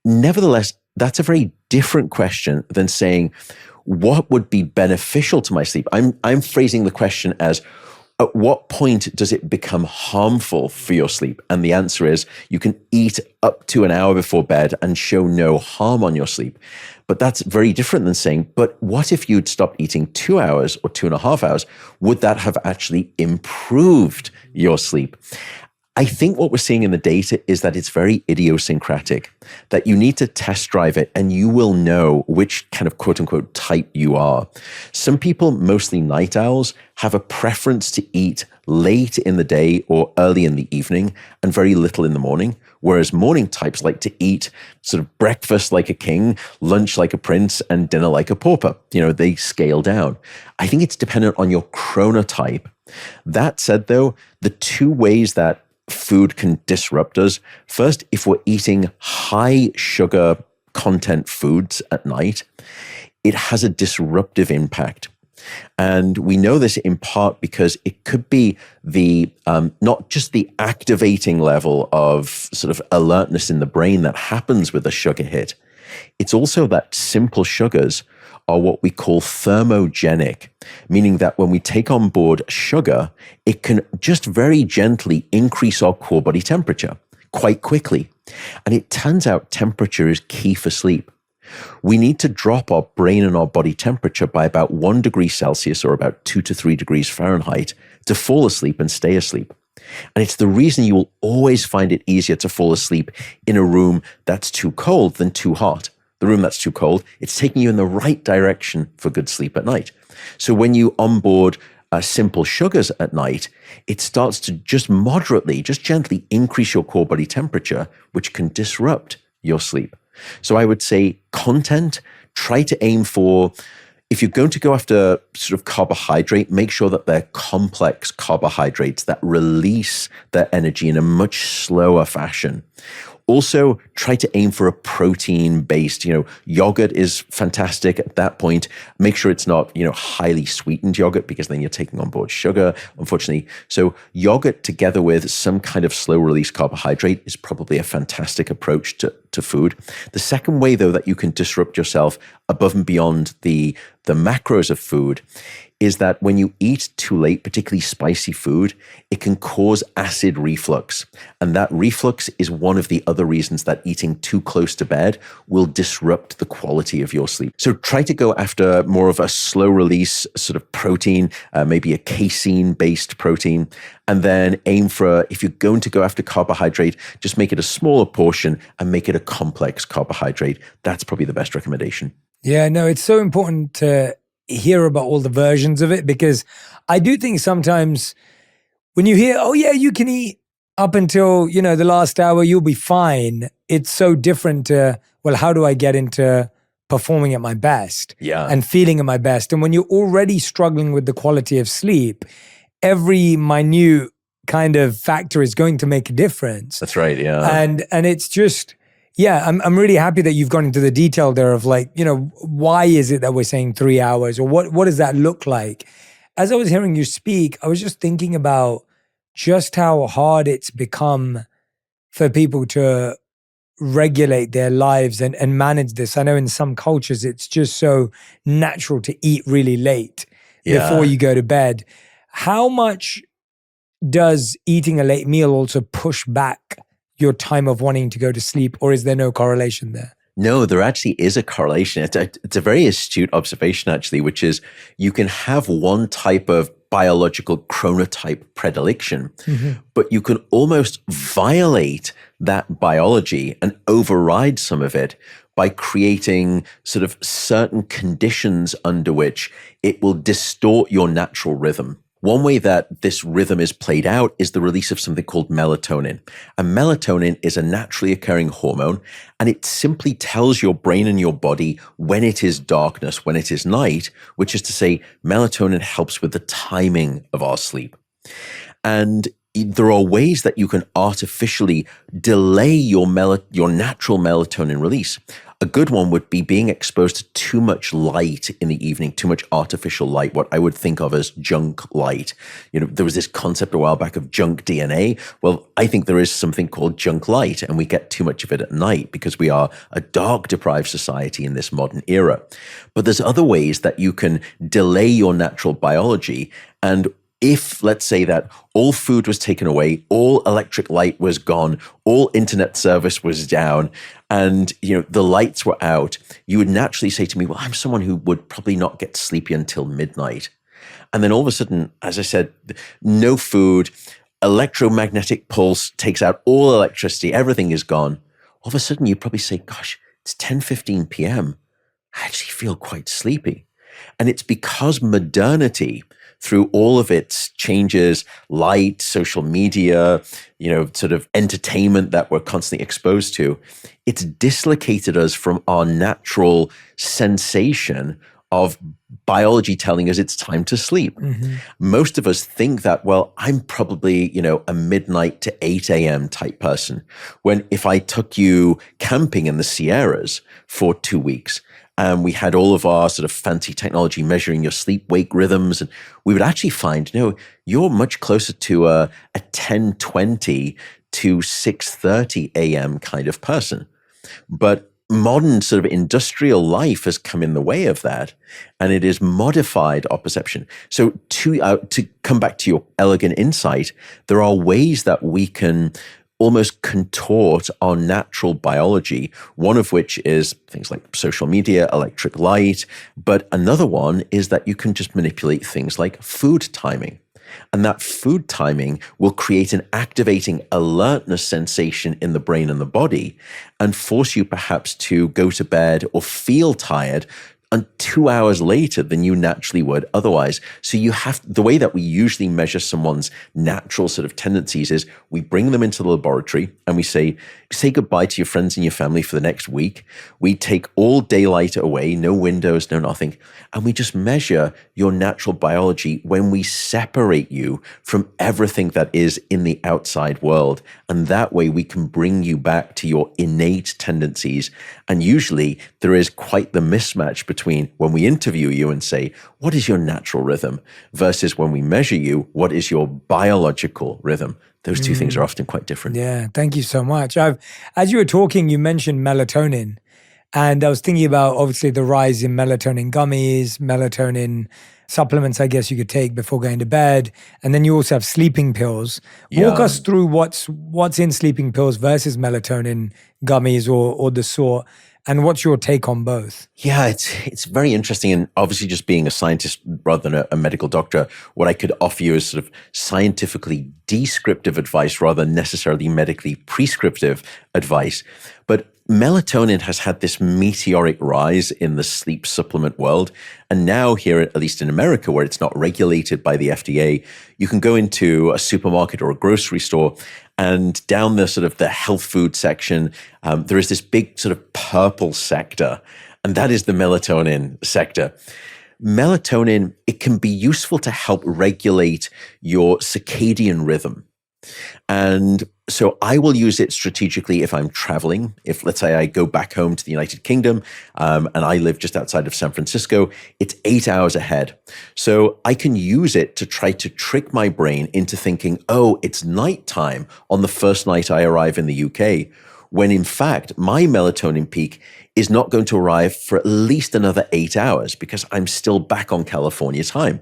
Nevertheless, that's a very different question than saying, what would be beneficial to my sleep? I'm phrasing the question as, at what point does it become harmful for your sleep? And the answer is, you can eat up to an hour before bed and show no harm on your sleep. But that's very different than saying, but what if you'd stopped eating 2 hours or 2.5 hours? Would that have actually improved your sleep? I think what we're seeing in the data is that it's very idiosyncratic, that you need to test drive it and you will know which kind of quote unquote type you are. Some people, mostly night owls, have a preference to eat late in the day or early in the evening and very little in the morning, whereas morning types like to eat sort of breakfast like a king, lunch like a prince, and dinner like a pauper. They scale down. I think it's dependent on your chronotype. That said, though, the two ways that food can disrupt us. First, if we're eating high sugar content foods at night, it has a disruptive impact. And we know this in part because it could be the not just the activating level of sort of alertness in the brain that happens with a sugar hit. It's also that simple sugars are what we call thermogenic, meaning that when we take on board sugar, it can just very gently increase our core body temperature quite quickly. And it turns out temperature is key for sleep. We need to drop our brain and our body temperature by about 1 degree Celsius or about 2 to 3 degrees Fahrenheit to fall asleep and stay asleep. And it's the reason you will always find it easier to fall asleep in a room that's too cold than too hot. The room that's too cold, it's taking you in the right direction for good sleep at night. So when you onboard simple sugars at night, it starts to just moderately, just gently increase your core body temperature, which can disrupt your sleep. So I would say content, try to aim for, if you're going to go after sort of carbohydrate, make sure that they're complex carbohydrates that release their energy in a much slower fashion. Also, try to aim for a protein-based, yogurt is fantastic at that point. Make sure it's not, highly sweetened yogurt, because then you're taking on board sugar, unfortunately. So yogurt together with some kind of slow-release carbohydrate is probably a fantastic approach to food. The second way, though, that you can disrupt yourself above and beyond the macros of food is that when you eat too late, particularly spicy food, it can cause acid reflux. And that reflux is one of the other reasons that eating too close to bed will disrupt the quality of your sleep. So try to go after more of a slow release sort of protein, maybe a casein-based protein, and then aim for, if you're going to go after carbohydrate, just make it a smaller portion and make it a complex carbohydrate. That's probably the best recommendation. Yeah, no, it's so important to hear about all the versions of it, because I do think sometimes when you hear, oh yeah, you can eat up until, the last hour, you'll be fine. It's so different to, well, how do I get into performing at my best and feeling at my best? And when you're already struggling with the quality of sleep, every minute kind of factor is going to make a difference. That's right, yeah. And it's just, yeah, I'm really happy that you've gone into the detail there of why is it that we're saying 3 hours, or what does that look like? As I was hearing you speak, I was just thinking about just how hard it's become for people to regulate their lives and manage this. I know in some cultures, it's just so natural to eat really late before you go to bed. How much does eating a late meal also push back your time of wanting to go to sleep, or is there no correlation there? No, there actually is a correlation. It's a very astute observation, actually, which is you can have one type of biological chronotype predilection, but you can almost violate that biology and override some of it by creating sort of certain conditions under which it will distort your natural rhythm. One way that this rhythm is played out is the release of something called melatonin. And melatonin is a naturally occurring hormone, and it simply tells your brain and your body when it is darkness, when it is night, which is to say melatonin helps with the timing of our sleep. And there are ways that you can artificially delay your natural melatonin release. A good one would be being exposed to too much light in the evening, too much artificial light, what I would think of as junk light. There was this concept a while back of junk DNA. Well, I think there is something called junk light, and we get too much of it at night because we are a dark deprived society in this modern era. But there's other ways that you can delay your natural biology. And if, let's say that all food was taken away, all electric light was gone, all internet service was down, and the lights were out, you would naturally say to me, well, I'm someone who would probably not get sleepy until midnight. And then all of a sudden, as I said, no food, electromagnetic pulse takes out all electricity, everything is gone. All of a sudden, you'd probably say, gosh, it's 10:15 p.m. I actually feel quite sleepy. And it's because modernity, through all of its changes, light, social media, sort of entertainment that we're constantly exposed to, it's dislocated us from our natural sensation of biology telling us it's time to sleep. Mm-hmm. Most of us think that, well, I'm probably, a midnight to 8 a.m. type person. When if I took you camping in the Sierras for 2 weeks, we had all of our sort of fancy technology measuring your sleep-wake rhythms, and we would actually find, you're much closer to a 10:20 to 6:30 a.m. kind of person. But modern sort of industrial life has come in the way of that, and it has modified our perception. So to come back to your elegant insight, there are ways that we can almost contort our natural biology, one of which is things like social media, electric light, but another one is that you can just manipulate things like food timing. And that food timing will create an activating alertness sensation in the brain and the body and force you perhaps to go to bed or feel tired and 2 hours later than you naturally would otherwise. So the way that we usually measure someone's natural sort of tendencies is we bring them into the laboratory and we say goodbye to your friends and your family for the next week. We take all daylight away, no windows, no nothing. And we just measure your natural biology when we separate you from everything that is in the outside world. And that way we can bring you back to your innate tendencies. And usually there is quite the mismatch between when we interview you and say, what is your natural rhythm? Versus when we measure you, what is your biological rhythm? Those two things are often quite different. Yeah, thank you so much. As you were talking, you mentioned melatonin. And I was thinking about, obviously, the rise in melatonin gummies, melatonin supplements, I guess you could take before going to bed. And then you also have sleeping pills. Walk us through what's in sleeping pills versus melatonin gummies or the sort. And what's your take on both? Yeah, it's very interesting. And obviously just being a scientist rather than a medical doctor, what I could offer you is sort of scientifically descriptive advice rather than necessarily medically prescriptive advice. But melatonin has had this meteoric rise in the sleep supplement world. And now here, at least in America, where it's not regulated by the FDA, you can go into a supermarket or a grocery store and down the sort of the health food section, there is this big sort of purple sector, and that is the melatonin sector. Melatonin, it can be useful to help regulate your circadian rhythm. And so I will use it strategically if I'm traveling. If, let's say, I go back home to the United Kingdom and I live just outside of San Francisco, it's 8 hours ahead. So I can use it to try to trick my brain into thinking, oh, it's nighttime on the first night I arrive in the UK, when in fact, my melatonin peak is not going to arrive for at least another 8 hours because I'm still back on California time.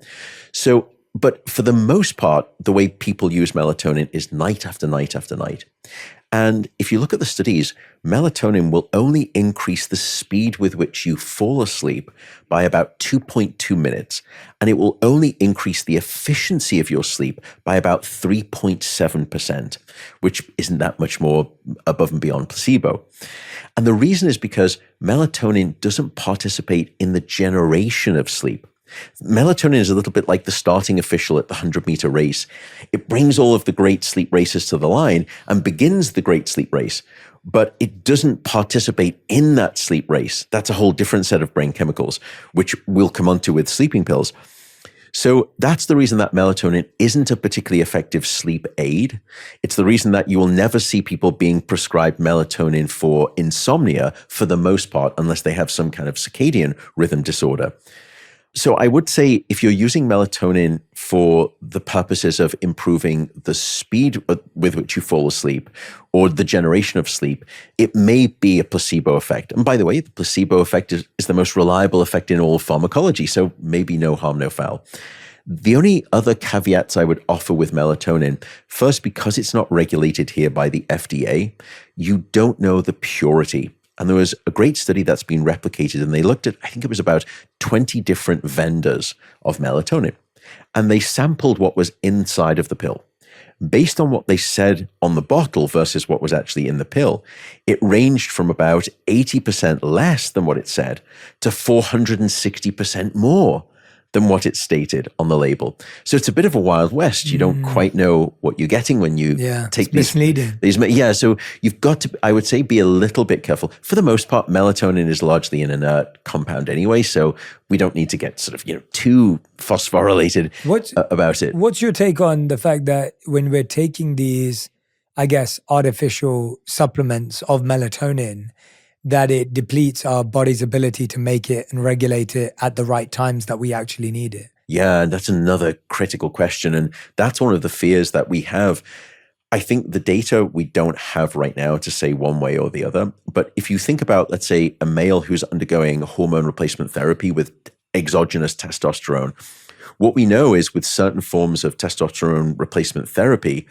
But for the most part, the way people use melatonin is night after night after night. And if you look at the studies, melatonin will only increase the speed with which you fall asleep by about 2.2 minutes. And it will only increase the efficiency of your sleep by about 3.7%, which isn't that much more above and beyond placebo. And the reason is because melatonin doesn't participate in the generation of sleep. Melatonin is a little bit like the starting official at the 100-meter race. It brings all of the great sleep racers to the line and begins the great sleep race, but it doesn't participate in that sleep race. That's a whole different set of brain chemicals, which we'll come on to with sleeping pills. So that's the reason that melatonin isn't a particularly effective sleep aid. It's the reason that you will never see people being prescribed melatonin for insomnia for the most part, unless they have some kind of circadian rhythm disorder. So I would say if you're using melatonin for the purposes of improving the speed with which you fall asleep or the generation of sleep, it may be a placebo effect. And by the way, the placebo effect is the most reliable effect in all pharmacology. So maybe no harm, no foul. The only other caveats I would offer with melatonin, first, because it's not regulated here by the FDA, you don't know the purity. And there was a great study that's been replicated, and they looked at, I think it was about 20 different vendors of melatonin. And they sampled what was inside of the pill. Based on what they said on the bottle versus what was actually in the pill, it ranged from about 80% less than what it said to 460% more than what it stated on the label. So it's a bit of a wild west. You don't quite know what you're getting when you take these. Misleading. Yeah, so you've got to, I would say, be a little bit careful. For the most part, melatonin is largely an inert compound anyway, so we don't need to get sort of, too phosphorylated about it. What's your take on the fact that when we're taking these, I guess, artificial supplements of melatonin, that it depletes our body's ability to make it and regulate it at the right times that we actually need it? Yeah, and that's another critical question. And that's one of the fears that we have. I think the data we don't have right now to say one way or the other. But if you think about, let's say, a male who's undergoing hormone replacement therapy with exogenous testosterone, what we know is with certain forms of testosterone replacement therapy,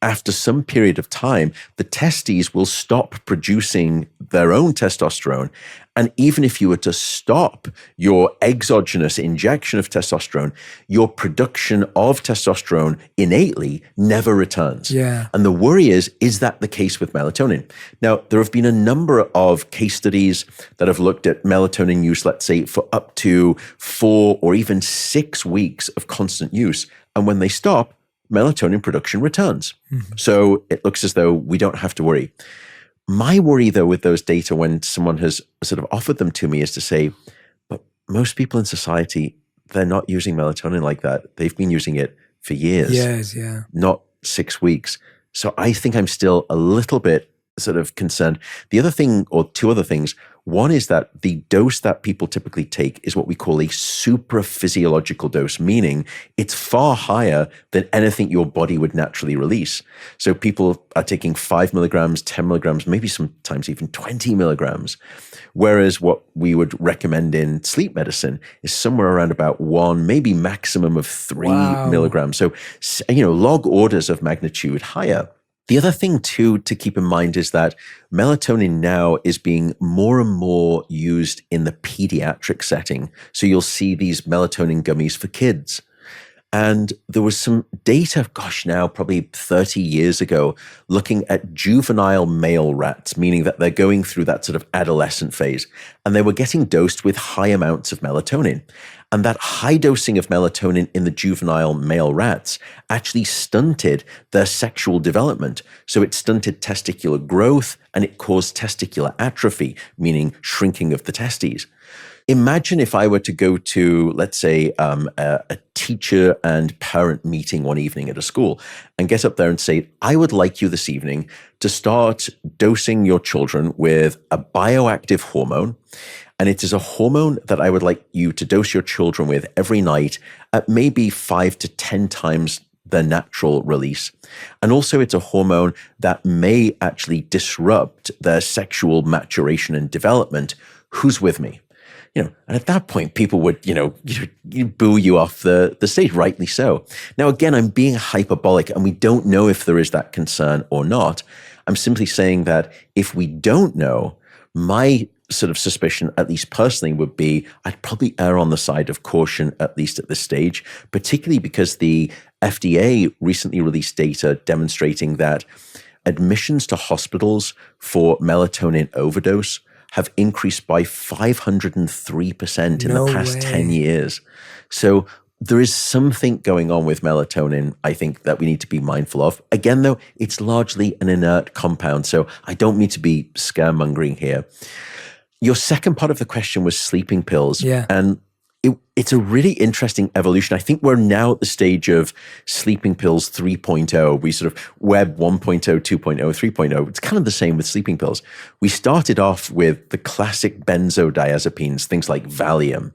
after some period of time, the testes will stop producing their own testosterone. And even if you were to stop your exogenous injection of testosterone, your production of testosterone innately never returns. Yeah. And the worry is that the case with melatonin? Now, there have been a number of case studies that have looked at melatonin use, let's say, for up to 4 or even 6 weeks of constant use. And when they stop, melatonin production returns. Mm-hmm. So it looks as though we don't have to worry. My worry, though, with those data when someone has sort of offered them to me is to say, but most people in society, they're not using melatonin like that. They've been using it for years. Yes, yeah. Not 6 weeks. So I think I'm still a little bit sort of concerned. The other thing, or two other things, one is that the dose that people typically take is what we call a supraphysiological dose, meaning it's far higher than anything your body would naturally release. So people are taking 5 milligrams, 10 milligrams, maybe sometimes even 20 milligrams. Whereas what we would recommend in sleep medicine is somewhere around about 1, maybe maximum of 3 milligrams. So, log orders of magnitude higher. The other thing, too, to keep in mind is that melatonin now is being more and more used in the pediatric setting. So you'll see these melatonin gummies for kids. And there was some data, now probably 30 years ago, looking at juvenile male rats, meaning that they're going through that sort of adolescent phase. And they were getting dosed with high amounts of melatonin. And that high dosing of melatonin in the juvenile male rats actually stunted their sexual development. So it stunted testicular growth and it caused testicular atrophy, meaning shrinking of the testes. Imagine if I were to go to, let's say, a teacher and parent meeting one evening at a school and get up there and say, I would like you this evening to start dosing your children with a bioactive hormone. And it is a hormone that I would like you to dose your children with every night at maybe 5 to 10 times their natural release. And also it's a hormone that may actually disrupt their sexual maturation and development. Who's with me? And at that point, people would, boo you off the stage, rightly so. Now, again, I'm being hyperbolic and we don't know if there is that concern or not. I'm simply saying that if we don't know, my sort of suspicion, at least personally, would be I'd probably err on the side of caution, at least at this stage, particularly because the FDA recently released data demonstrating that admissions to hospitals for melatonin overdose have increased by 503% in the past 10 years. So there is something going on with melatonin, I think, that we need to be mindful of. Again, though, it's largely an inert compound, so I don't mean to be scaremongering here. Your second part of the question was sleeping pills. Yeah. And it's a really interesting evolution. I think we're now at the stage of sleeping pills 3.0. We sort of Web 1.0, 2.0, 3.0. It's kind of the same with sleeping pills. We started off with the classic benzodiazepines, things like Valium,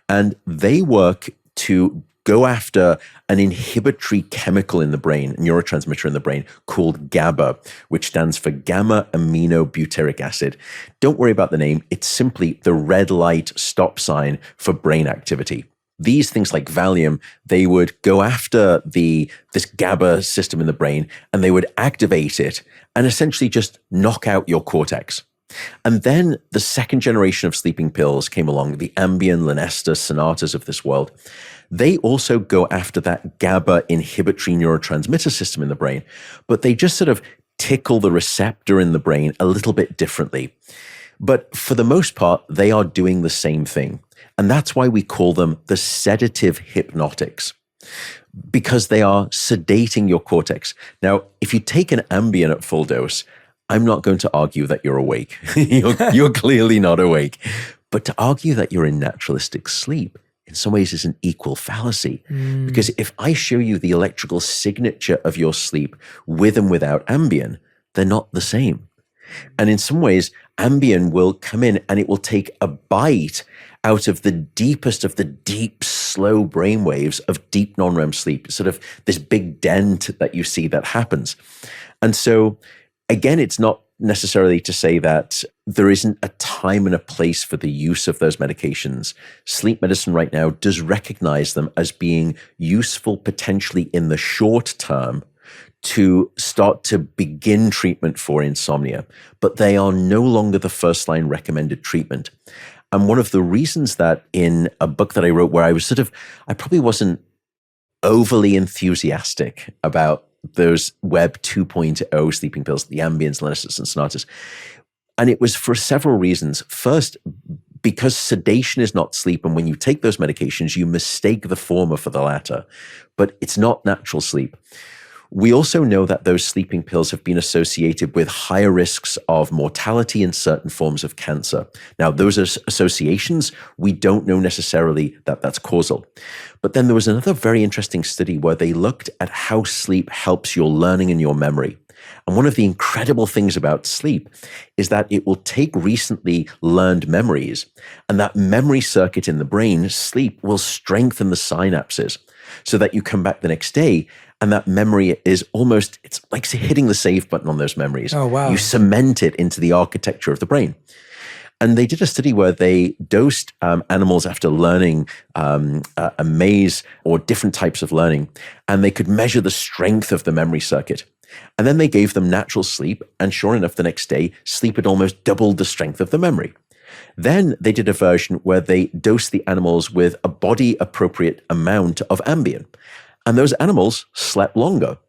and they work to go after an inhibitory chemical in the brain, a neurotransmitter in the brain called GABA, which stands for gamma aminobutyric acid. Don't worry about the name. It's simply the red light stop sign for brain activity. These things like Valium, they would go after this GABA system in the brain, and they would activate it and essentially just knock out your cortex. And then the second generation of sleeping pills came along, the Ambien, Lunesta, Sonatas of this world. They also go after that GABA inhibitory neurotransmitter system in the brain, but they just sort of tickle the receptor in the brain a little bit differently. But for the most part, they are doing the same thing. And that's why we call them the sedative hypnotics, because they are sedating your cortex. Now, if you take an Ambien at full dose, I'm not going to argue that you're awake. You're clearly not awake. But to argue that you're in naturalistic sleep, in some ways, is an equal fallacy. Because if I show you the electrical signature of your sleep with and without Ambien, they're not the same. And in some ways, Ambien will come in and it will take a bite out of the deepest of the deep, slow brain waves of deep non-REM sleep, sort of this big dent that you see that happens. And so, again, it's not necessarily to say that there isn't a time and a place for the use of those medications. Sleep medicine right now does recognize them as being useful potentially in the short term to start to begin treatment for insomnia, but they are no longer the first line recommended treatment. And one of the reasons that in a book that I wrote where I probably wasn't overly enthusiastic about those Web 2.0 sleeping pills, the Ambiens, Lunestas, and Sonatas. And it was for several reasons. First, because sedation is not sleep. And when you take those medications, you mistake the former for the latter. But it's not natural sleep. We also know that those sleeping pills have been associated with higher risks of mortality in certain forms of cancer. Now, those are associations. We don't know necessarily that that's causal. But then there was another very interesting study where they looked at how sleep helps your learning and your memory. And one of the incredible things about sleep is that it will take recently learned memories, and that memory circuit in the brain, sleep, will strengthen the synapses so that you come back the next day and that memory is almost, it's like hitting the save button on those memories. Oh, wow. You cement it into the architecture of the brain. And they did a study where they dosed animals after learning a maze or different types of learning, and they could measure the strength of the memory circuit. And then they gave them natural sleep, and sure enough, the next day, sleep had almost doubled the strength of the memory. Then they did a version where they dosed the animals with a body-appropriate amount of Ambien. And those animals slept longer.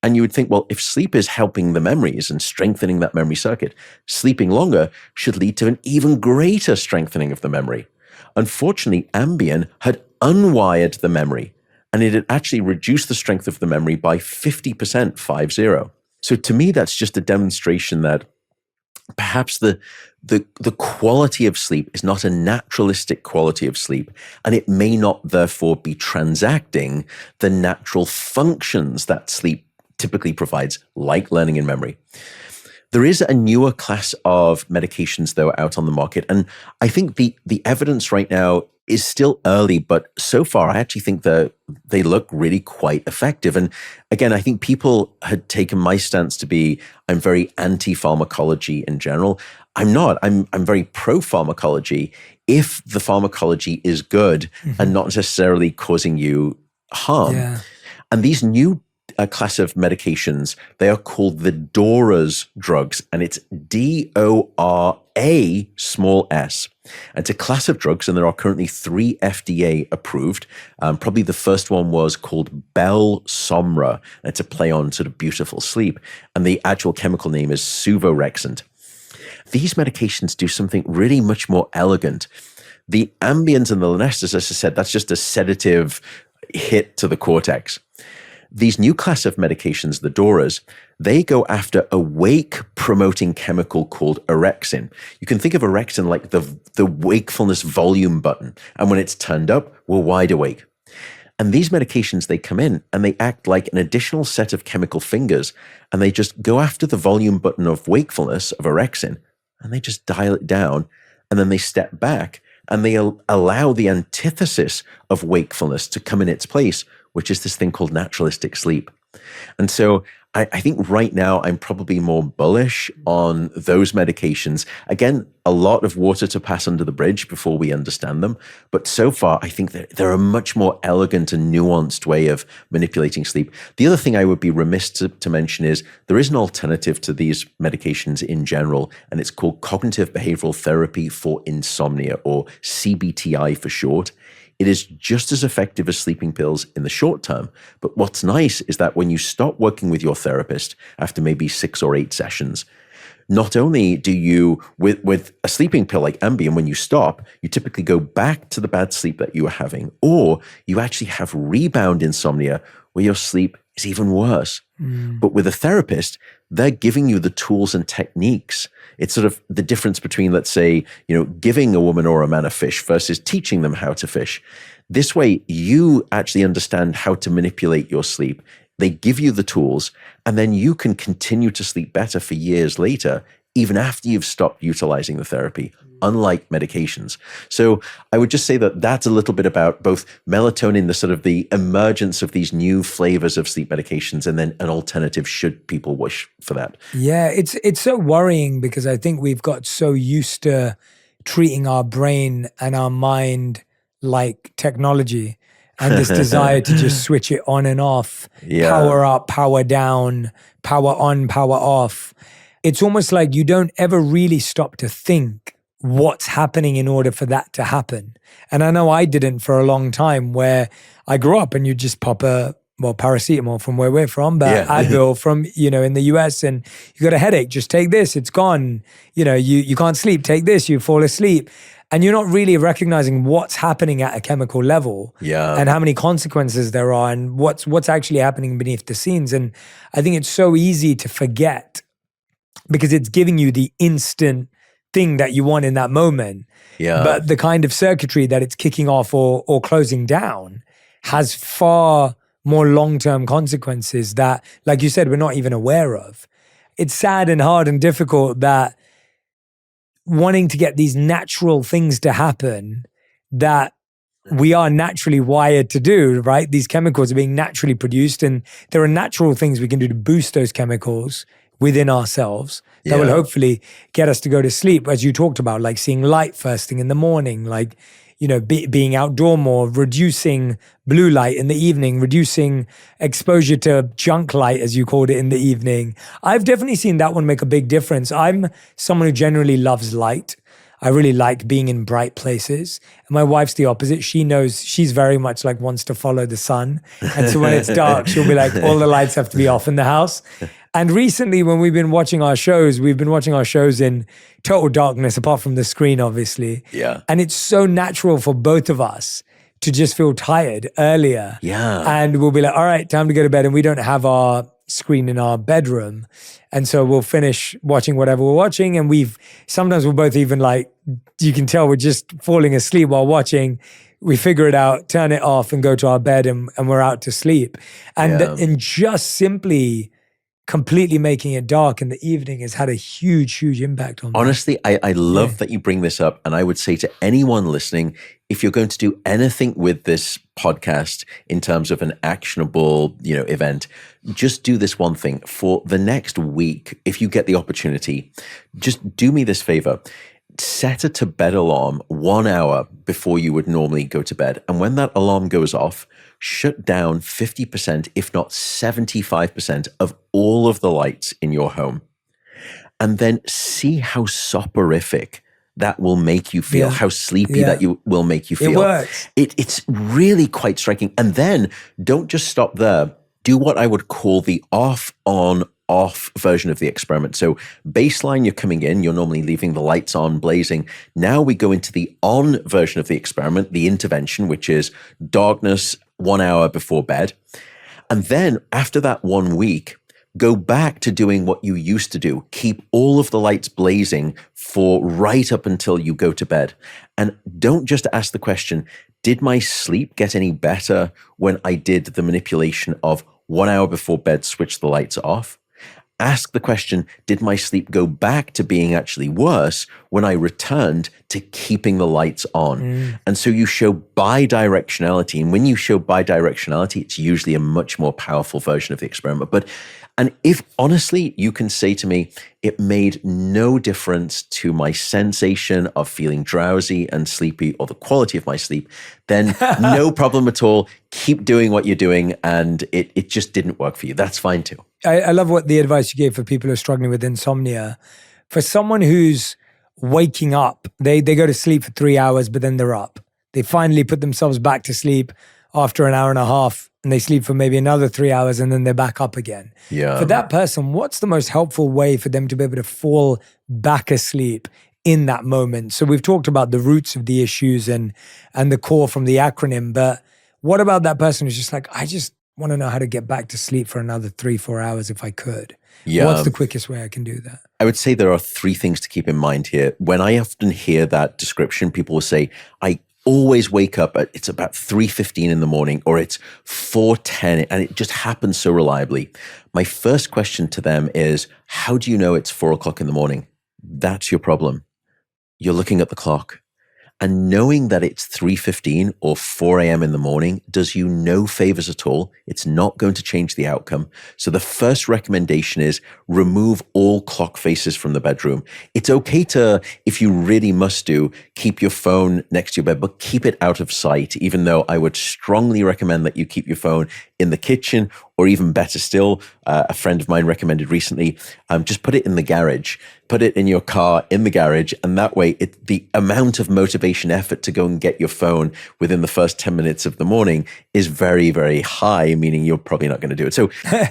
And you would think, well, if sleep is helping the memories and strengthening that memory circuit, sleeping longer should lead to an even greater strengthening of the memory. Unfortunately, Ambien had unwired the memory, and it had actually reduced the strength of the memory by 50%, 50. So to me, that's just a demonstration that perhaps the quality of sleep is not a naturalistic quality of sleep, and it may not therefore be transacting the natural functions that sleep typically provides, like learning and memory. There is a newer class of medications, though, out on the market, and I think the evidence right now is still early, but so far I actually think that they look really quite effective. And again, I think people had taken my stance to be, I'm very anti-pharmacology in general. I'm not. I'm very pro-pharmacology if the pharmacology is good and not necessarily causing you harm. Yeah. And these new class of medications, they are called the DORAs drugs, and it's DORA small s. And it's a class of drugs, and there are currently 3 FDA approved. Probably the first one was called Belsomra, and it's a play on sort of beautiful sleep. And the actual chemical name is suvorexant. These medications do something really much more elegant. The Ambiens and the Lunestas, as I said, that's just a sedative hit to the cortex. These new class of medications, the DORAs, they go after a wake-promoting chemical called orexin. You can think of orexin like the wakefulness volume button. And when it's turned up, we're wide awake. And these medications, they come in and they act like an additional set of chemical fingers, and they just go after the volume button of wakefulness, of orexin, and they just dial it down, and then they step back and they allow the antithesis of wakefulness to come in its place, which is this thing called naturalistic sleep. And so I think right now I'm probably more bullish on those medications. Again, a lot of water to pass under the bridge before we understand them. But so far, I think that they're a much more elegant and nuanced way of manipulating sleep. The other thing I would be remiss to mention is there is an alternative to these medications in general, and it's called cognitive behavioral therapy for insomnia, or CBTI for short. It is just as effective as sleeping pills in the short term. But what's nice is that when you stop working with your therapist after maybe 6 or 8 sessions, not only do you, with a sleeping pill like Ambien, when you stop, you typically go back to the bad sleep that you were having, or you actually have rebound insomnia where your sleep is even worse. But with a therapist, they're giving you the tools and techniques. It's sort of the difference between, let's say, giving a woman or a man a fish versus teaching them how to fish. This way, you actually understand how to manipulate your sleep. They give you the tools, and then you can continue to sleep better for years later, even after you've stopped utilizing the therapy, unlike medications. So I would just say that that's a little bit about both melatonin, the sort of the emergence of these new flavors of sleep medications, and then an alternative should people wish for that. Yeah, it's so worrying because I think we've got so used to treating our brain and our mind like technology, and this desire to just switch it on and off, power up, power down, power on, power off. It's almost like you don't ever really stop to think what's happening in order for that to happen. And I know I didn't for a long time, where I grew up and you just pop paracetamol from where we're from, but Advil from, in the US, and you got a headache, just take this, it's gone. You can't sleep, take this, you fall asleep. And you're not really recognizing what's happening at a chemical level, and how many consequences there are, and what's actually happening beneath the scenes. And I think it's so easy to forget because it's giving you the instant thing that you want in that moment. But the kind of circuitry that it's kicking off or closing down has far more long-term consequences that, like you said, we're not even aware of. It's sad and hard and difficult that wanting to get these natural things to happen that we are naturally wired to do, right? These chemicals are being naturally produced, and there are natural things we can do to boost those chemicals within ourselves that will hopefully get us to go to sleep, as you talked about, like seeing light first thing in the morning, like, being outdoor more, reducing blue light in the evening, reducing exposure to junk light, as you called it, in the evening. I've definitely seen that one make a big difference. I'm someone who generally loves light. I really like being in bright places. And my wife's the opposite. She knows, she's very much like wants to follow the sun. And so when it's dark, she'll be like, all the lights have to be off in the house. And recently when we've been watching our shows, in total darkness, apart from the screen, obviously. And it's so natural for both of us to just feel tired earlier. And we'll be like, all right, time to go to bed. And we don't have our screen in our bedroom. And so we'll finish watching whatever we're watching. And sometimes we're both even like, you can tell we're just falling asleep while watching. We figure it out, turn it off and go to our bed, and we're out to sleep. And just simply completely making it dark in the evening has had a huge, huge impact on me. Honestly, I love that you bring this up. And I would say to anyone listening, if you're going to do anything with this podcast in terms of an actionable, event, just do this one thing. For the next week, if you get the opportunity, just do me this favor. Set a to bed alarm 1 hour before you would normally go to bed. And when that alarm goes off, shut down 50%, if not 75% of all of the lights in your home. And then see how soporific that will make you feel, how sleepy that you will make you feel. It works. It's really quite striking. And then don't just stop there. Do what I would call the off, on, off version of the experiment. So baseline, you're coming in, you're normally leaving the lights on, blazing. Now we go into the on version of the experiment, the intervention, which is darkness 1 hour before bed. And then after that 1 week, go back to doing what you used to do. Keep all of the lights blazing for right up until you go to bed. And don't just ask the question, did my sleep get any better when I did the manipulation of 1 hour before bed, switch the lights off? Ask the question, did my sleep go back to being actually worse when I returned to keeping the lights on? And so you show bidirectionality. And when you show bidirectionality, it's usually a much more powerful version of the experiment. And if honestly, you can say to me, it made no difference to my sensation of feeling drowsy and sleepy or the quality of my sleep, then no problem at all. Keep doing what you're doing. And it just didn't work for you. That's fine too. I love what the advice you gave for people who are struggling with insomnia. For someone who's waking up, they go to sleep for 3 hours, but then they're up. They finally put themselves back to sleep after an hour and a half, and they sleep for maybe another 3 hours, and then they're back up again. Yeah. For that person, what's the most helpful way for them to be able to fall back asleep in that moment? So we've talked about the roots of the issues and the core from the acronym, but what about that person who's just like, I just want to know how to get back to sleep for another 3-4 hours if I could? Yeah. What's the quickest way I can do that? I would say there are 3 things to keep in mind here. When I often hear that description, people will say, I always wake up at, it's about 3:15 in the morning, or it's 4:10, and it just happens so reliably. My first question to them is, how do you know it's 4 o'clock in the morning? That's your problem. You're looking at the clock. And knowing that it's 3:15 or 4 a.m. in the morning does you no favors at all. It's not going to change the outcome. So the first recommendation is remove all clock faces from the bedroom. It's okay to, if you really must do, keep your phone next to your bed, but keep it out of sight, even though I would strongly recommend that you keep your phone in the kitchen, or even better still, a friend of mine recommended recently, just put it in the garage, put it in your car in the garage. And that way the amount of motivation effort to go and get your phone within the first 10 minutes of the morning is very, very high, meaning you're probably not going to do it. So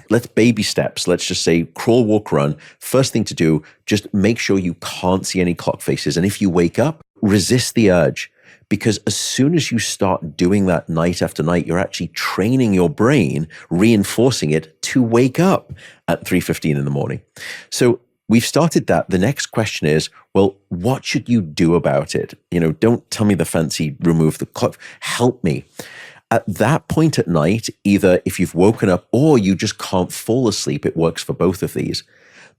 let's baby steps. Let's just say crawl, walk, run. First thing to do, just make sure you can't see any clock faces. And if you wake up, resist the urge. Because as soon as you start doing that night after night, you're actually training your brain, reinforcing it to wake up at 3:15 in the morning. So we've started that. The next question is, well, what should you do about it? Don't tell me the fancy remove the clock. Help me. At that point at night, either if you've woken up or you just can't fall asleep, it works for both of these.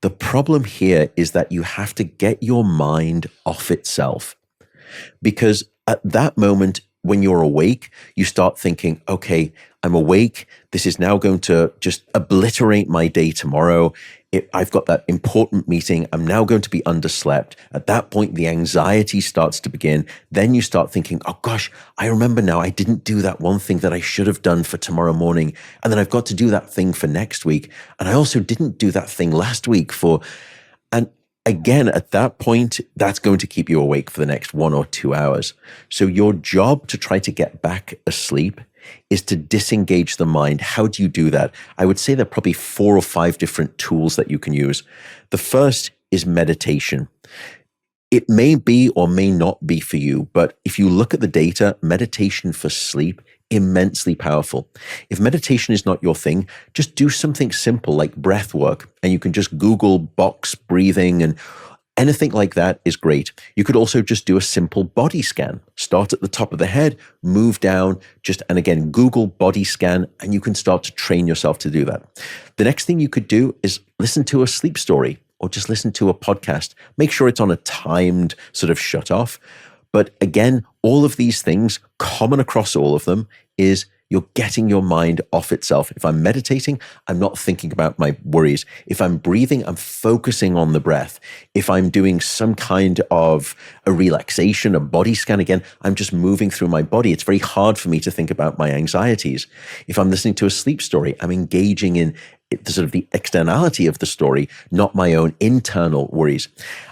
The problem here is that you have to get your mind off itself. Because at that moment, when you're awake, you start thinking, okay, I'm awake. This is now going to just obliterate my day tomorrow. I've got that important meeting. I'm now going to be underslept. At that point, the anxiety starts to begin. Then you start thinking, oh gosh, I remember now I didn't do that one thing that I should have done for tomorrow morning. And then I've got to do that thing for next week. And I also didn't do that thing last week and again, at that point, that's going to keep you awake for the next 1 or 2 hours. So your job to try to get back asleep is to disengage the mind. How do you do that? I would say there are probably 4 or 5 different tools that you can use. The first is meditation. It may be or may not be for you, but if you look at the data, meditation for sleep, immensely powerful. If meditation is not your thing, just do something simple like breath work, and you can just Google box breathing, and anything like that is great. You could also just do a simple body scan. Start at the top of the head, move down, and again, Google body scan, and you can start to train yourself to do that. The next thing you could do is listen to a sleep story, or just listen to a podcast. Make sure it's on a timed sort of shut off. But again, all of these things, common across all of them, is you're getting your mind off itself. If I'm meditating, I'm not thinking about my worries. If I'm breathing, I'm focusing on the breath. If I'm doing some kind of a relaxation, a body scan, again, I'm just moving through my body. It's very hard for me to think about my anxieties. If I'm listening to a sleep story, I'm engaging in the sort of the externality of the story, not my own internal worries.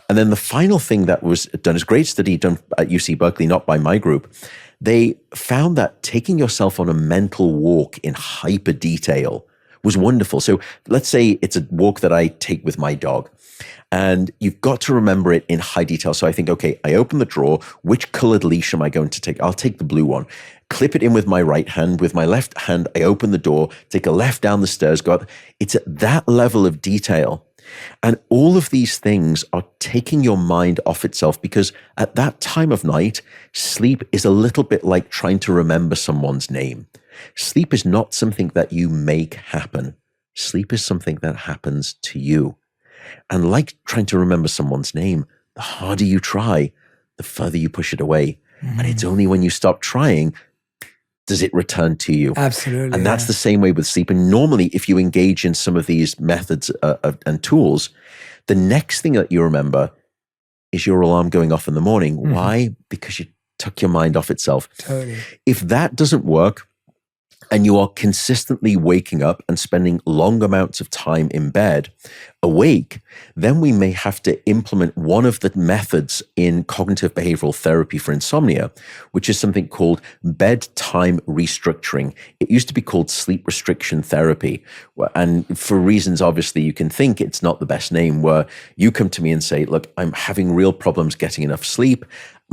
And then the final thing that was done is a great study done at UC Berkeley, not by my group. They found that taking yourself on a mental walk in hyper detail was wonderful. So let's say it's a walk that I take with my dog. And you've got to remember it in high detail. So I think, okay, I open the drawer. Which colored leash am I going to take? I'll take the blue one. Clip it in with my right hand. With my left hand, I open the door, take a left down the stairs, go up. It's at that level of detail. And all of these things are taking your mind off itself, because at that time of night, sleep is a little bit like trying to remember someone's name. Sleep is not something that you make happen. Sleep is something that happens to you. And like trying to remember someone's name, the harder you try, the further you push it away. And it's only when you stop trying does it return to you. Absolutely. And that's the same way with sleep. And normally, if you engage in some of these methods and tools, the next thing that you remember is your alarm going off in the morning. Why? Because you took your mind off itself. Totally. If that doesn't work, and you are consistently waking up and spending long amounts of time in bed awake, then we may have to implement one of the methods in cognitive behavioral therapy for insomnia, which is something called bedtime restructuring. It used to be called sleep restriction therapy. And for reasons, obviously, you can think it's not the best name, where you come to me and say, look, I'm having real problems getting enough sleep.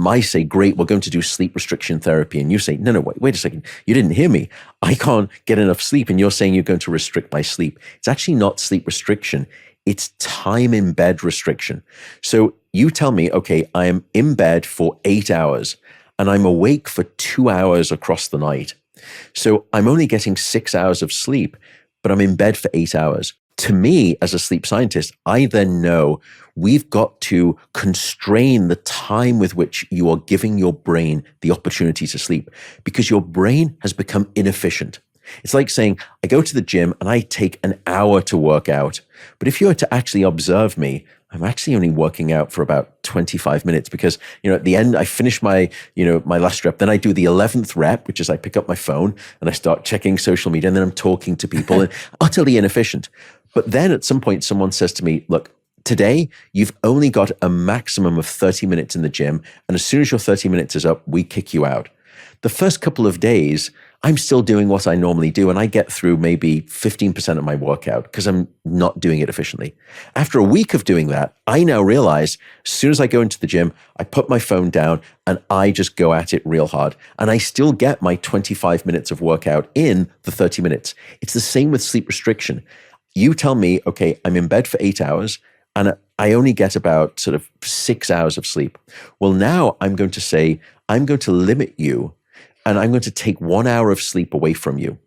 I say, great, we're going to do sleep restriction therapy. And you say, no, wait a second. You didn't hear me. I can't get enough sleep. And you're saying you're going to restrict my sleep. It's actually not sleep restriction. It's time in bed restriction. So you tell me, okay, I am in bed for 8 hours and I'm awake for 2 hours across the night. So I'm only getting 6 hours of sleep, but I'm in bed for 8 hours. To me, as a sleep scientist, I then know we've got to constrain the time with which you are giving your brain the opportunity to sleep, because your brain has become inefficient. It's like saying, I go to the gym and I take an hour to work out. But if you were to actually observe me, I'm actually only working out for about 25 minutes, because, at the end, I finish my last rep. Then I do the 11th rep, which is I pick up my phone and I start checking social media, and then I'm talking to people and utterly inefficient. But then at some point, someone says to me, look, today, you've only got a maximum of 30 minutes in the gym. And as soon as your 30 minutes is up, we kick you out. The first couple of days, I'm still doing what I normally do, and I get through maybe 15% of my workout because I'm not doing it efficiently. After a week of doing that, I now realize as soon as I go into the gym, I put my phone down and I just go at it real hard. And I still get my 25 minutes of workout in the 30 minutes. It's the same with sleep restriction. You tell me, okay, I'm in bed for 8 hours and I only get about sort of 6 hours of sleep. Well, now I'm going to say, I'm going to limit you, and I'm going to take 1 hour of sleep away from you.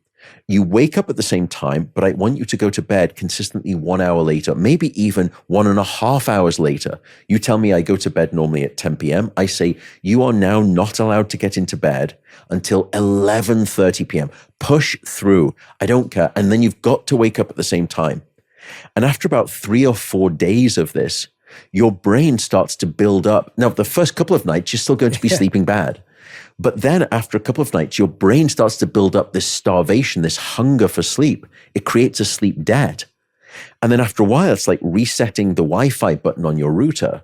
You wake up at the same time, but I want you to go to bed consistently 1 hour later, maybe even 1.5 hours later. You tell me I go to bed normally at 10 p.m. I say, you are now not allowed to get into bed until 11:30 p.m. Push through. I don't care. And then you've got to wake up at the same time. And after about 3 or 4 days of this, your brain starts to build up. Now, the first couple of nights, you're still going to be sleeping bad. But then after a couple of nights, your brain starts to build up this starvation, this hunger for sleep. It creates a sleep debt. And then after a while, it's like resetting the Wi-Fi button on your router.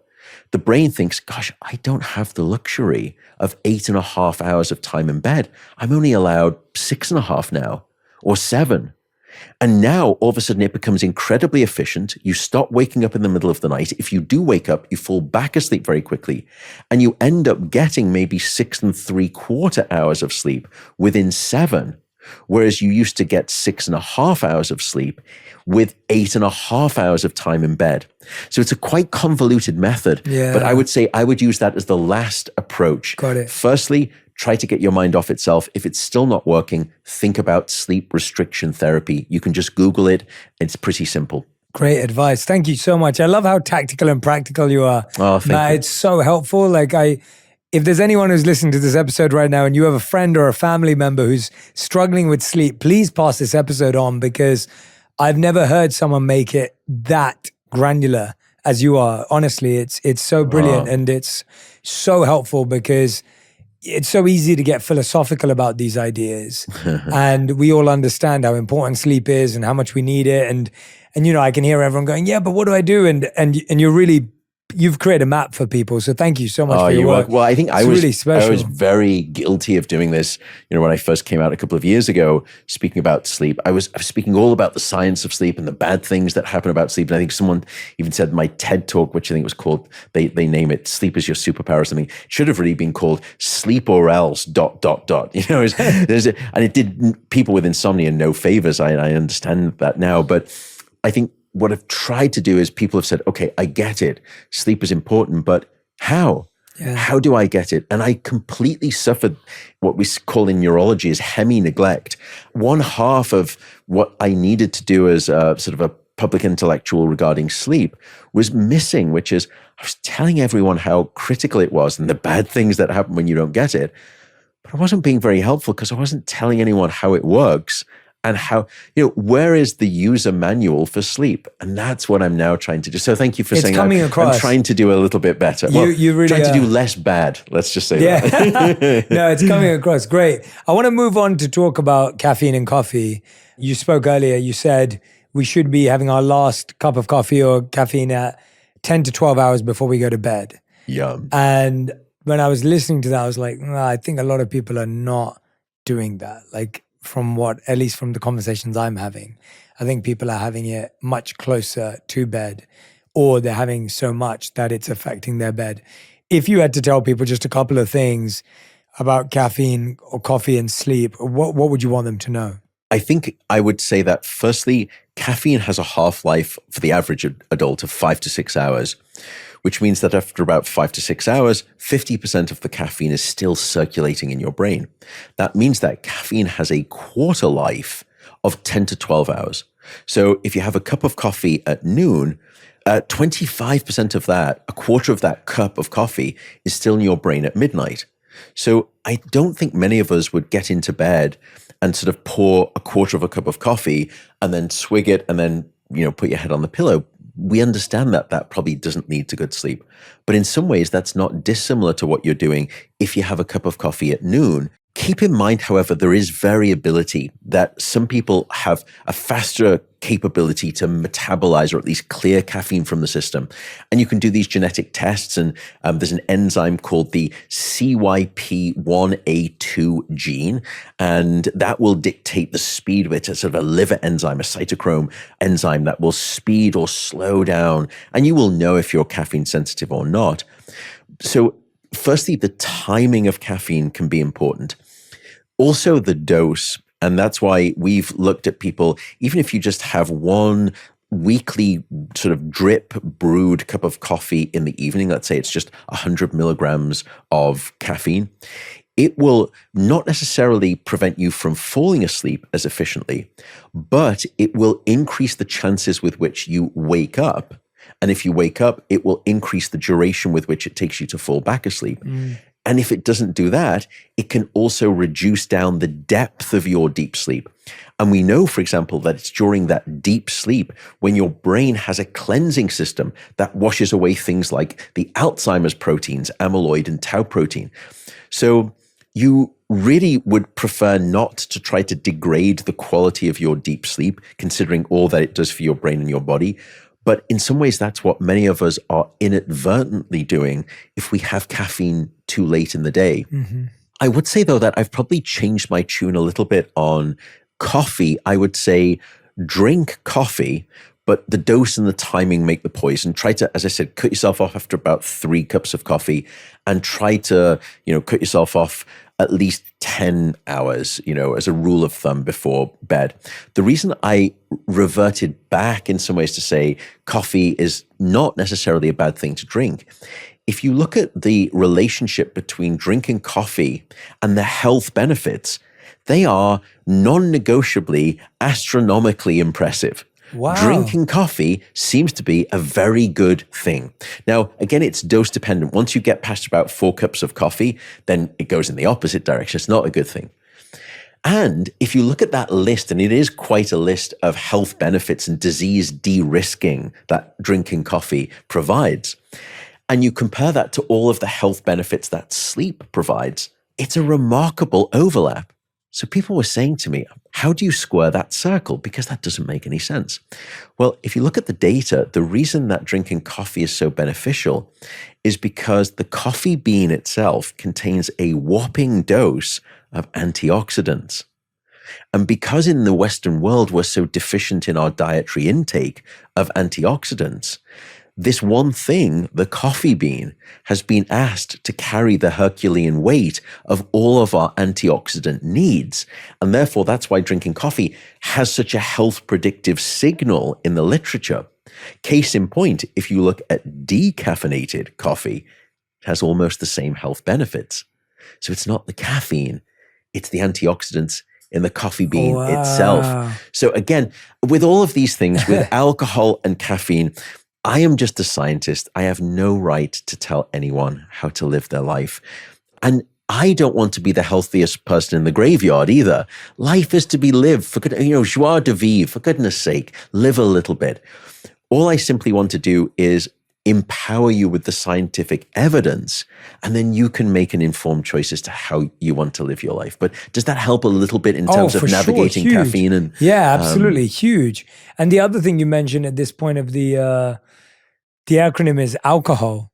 The brain thinks, gosh, I don't have the luxury of 8.5 hours of time in bed. I'm only allowed 6.5 now, or 7. And now, all of a sudden, it becomes incredibly efficient. You stop waking up in the middle of the night. If you do wake up, you fall back asleep very quickly. And you end up getting maybe 6.75 hours of sleep within 7. Whereas you used to get 6.5 hours of sleep with 8.5 hours of time in bed. So it's a quite convoluted method. Yeah. But I would say I would use that as the last approach. Got it. Firstly, try to get your mind off itself. If it's still not working, think about sleep restriction therapy. You can just Google it. It's pretty simple. Great advice. Thank you so much. I love how tactical and practical you are. Oh, thank you. It's so helpful. If there's anyone who's listening to this episode right now and you have a friend or a family member who's struggling with sleep, please pass this episode on, because I've never heard someone make it that granular as you are. Honestly, it's so brilliant. And it's so helpful, because it's so easy to get philosophical about these ideas. And we all understand how important sleep is and how much we need it. And I can hear everyone going, yeah, but what do I do? And you're really you've created a map for people. So thank you so much for your you're work. welcome. Well, I think It's really special. I was very guilty of doing this. When I first came out a couple of years ago, speaking about sleep, I was speaking all about the science of sleep and the bad things that happen about sleep. And I think someone even said my TED talk, which I think was called, they name it "Sleep is Your Superpower" or something, should have really been called "Sleep or Else." ... And it did people with insomnia no favors. I understand that now, but I think what I've tried to do is people have said, okay, I get it. Sleep is important, but how? Yeah. How do I get it? And I completely suffered what we call in neurology is hemi-neglect. One half of what I needed to do as a sort of a public intellectual regarding sleep was missing, which is I was telling everyone how critical it was and the bad things that happen when you don't get it. But I wasn't being very helpful because I wasn't telling anyone how it works. And how, where is the user manual for sleep? And that's what I'm now trying to do. So thank you for saying coming that. across. I'm trying to do a little bit better. You really trying to do less bad. Let's just say that. No, it's coming across. Great. I want to move on to talk about caffeine and coffee. You spoke earlier, you said we should be having our last cup of coffee or caffeine at 10 to 12 hours before we go to bed. Yum. And when I was listening to that, I was like, I think a lot of people are not doing that. Like, at least from the conversations I'm having, I think people are having it much closer to bed, or they're having so much that it's affecting their bed. If you had to tell people just a couple of things about caffeine or coffee and sleep, what would you want them to know? I think I would say that firstly, caffeine has a half-life for the average adult of 5 to 6 hours, which means that after about 5 to 6 hours, 50% of the caffeine is still circulating in your brain. That means that caffeine has a quarter life of 10 to 12 hours. So if you have a cup of coffee at noon, 25% of that, a quarter of that cup of coffee is still in your brain at midnight. So I don't think many of us would get into bed and sort of pour a quarter of a cup of coffee and then swig it and then, put your head on the pillow. We understand that probably doesn't lead to good sleep. But in some ways, that's not dissimilar to what you're doing if you have a cup of coffee at noon. Keep in mind, however, there is variability, that some people have a faster capability to metabolize or at least clear caffeine from the system. And you can do these genetic tests, and there's an enzyme called the CYP1A2 gene, and that will dictate the speed of it. It's sort of a liver enzyme, a cytochrome enzyme that will speed or slow down, and you will know if you're caffeine sensitive or not. So firstly, the timing of caffeine can be important. Also, the dose. And that's why we've looked at people, even if you just have one weekly sort of drip brewed cup of coffee in the evening, let's say it's just 100 milligrams of caffeine, it will not necessarily prevent you from falling asleep as efficiently, but it will increase the chances with which you wake up. And if you wake up, it will increase the duration with which it takes you to fall back asleep. And if it doesn't do that, it can also reduce down the depth of your deep sleep. And we know, for example, that it's during that deep sleep when your brain has a cleansing system that washes away things like the Alzheimer's proteins, amyloid and tau protein. So you really would prefer not to try to degrade the quality of your deep sleep, considering all that it does for your brain and your body. But in some ways, that's what many of us are inadvertently doing if we have caffeine too late in the day. Mm-hmm. I would say, though, that I've probably changed my tune a little bit on coffee. I would say drink coffee, but the dose and the timing make the poison. Try to, as I said, cut yourself off after about 3 cups of coffee, and try to, cut yourself off at least 10 hours, as a rule of thumb before bed. The reason I reverted back in some ways to say coffee is not necessarily a bad thing to drink. If you look at the relationship between drinking coffee and the health benefits, they are non-negotiably astronomically impressive. Wow. Drinking coffee seems to be a very good thing. Now, again, it's dose dependent. Once you get past about 4 cups of coffee, then it goes in the opposite direction. It's not a good thing. And if you look at that list, and it is quite a list of health benefits and disease de-risking that drinking coffee provides, and you compare that to all of the health benefits that sleep provides, it's a remarkable overlap. So people were saying to me, how do you square that circle? Because that doesn't make any sense. Well, if you look at the data, the reason that drinking coffee is so beneficial is because the coffee bean itself contains a whopping dose of antioxidants. And because in the Western world we're so deficient in our dietary intake of antioxidants, this one thing, the coffee bean, has been asked to carry the Herculean weight of all of our antioxidant needs. And therefore, that's why drinking coffee has such a health predictive signal in the literature. Case in point, if you look at decaffeinated coffee, it has almost the same health benefits. So it's not the caffeine, it's the antioxidants in the coffee bean itself. So again, with all of these things, with alcohol and caffeine, I am just a scientist. I have no right to tell anyone how to live their life. And I don't want to be the healthiest person in the graveyard either. Life is to be lived. For joie de vivre, for goodness sake, live a little bit. All I simply want to do is empower you with the scientific evidence, and then you can make an informed choice as to how you want to live your life. But does that help a little bit in terms of navigating caffeine? And yeah, absolutely, huge. And the other thing you mentioned at this point of the acronym is alcohol.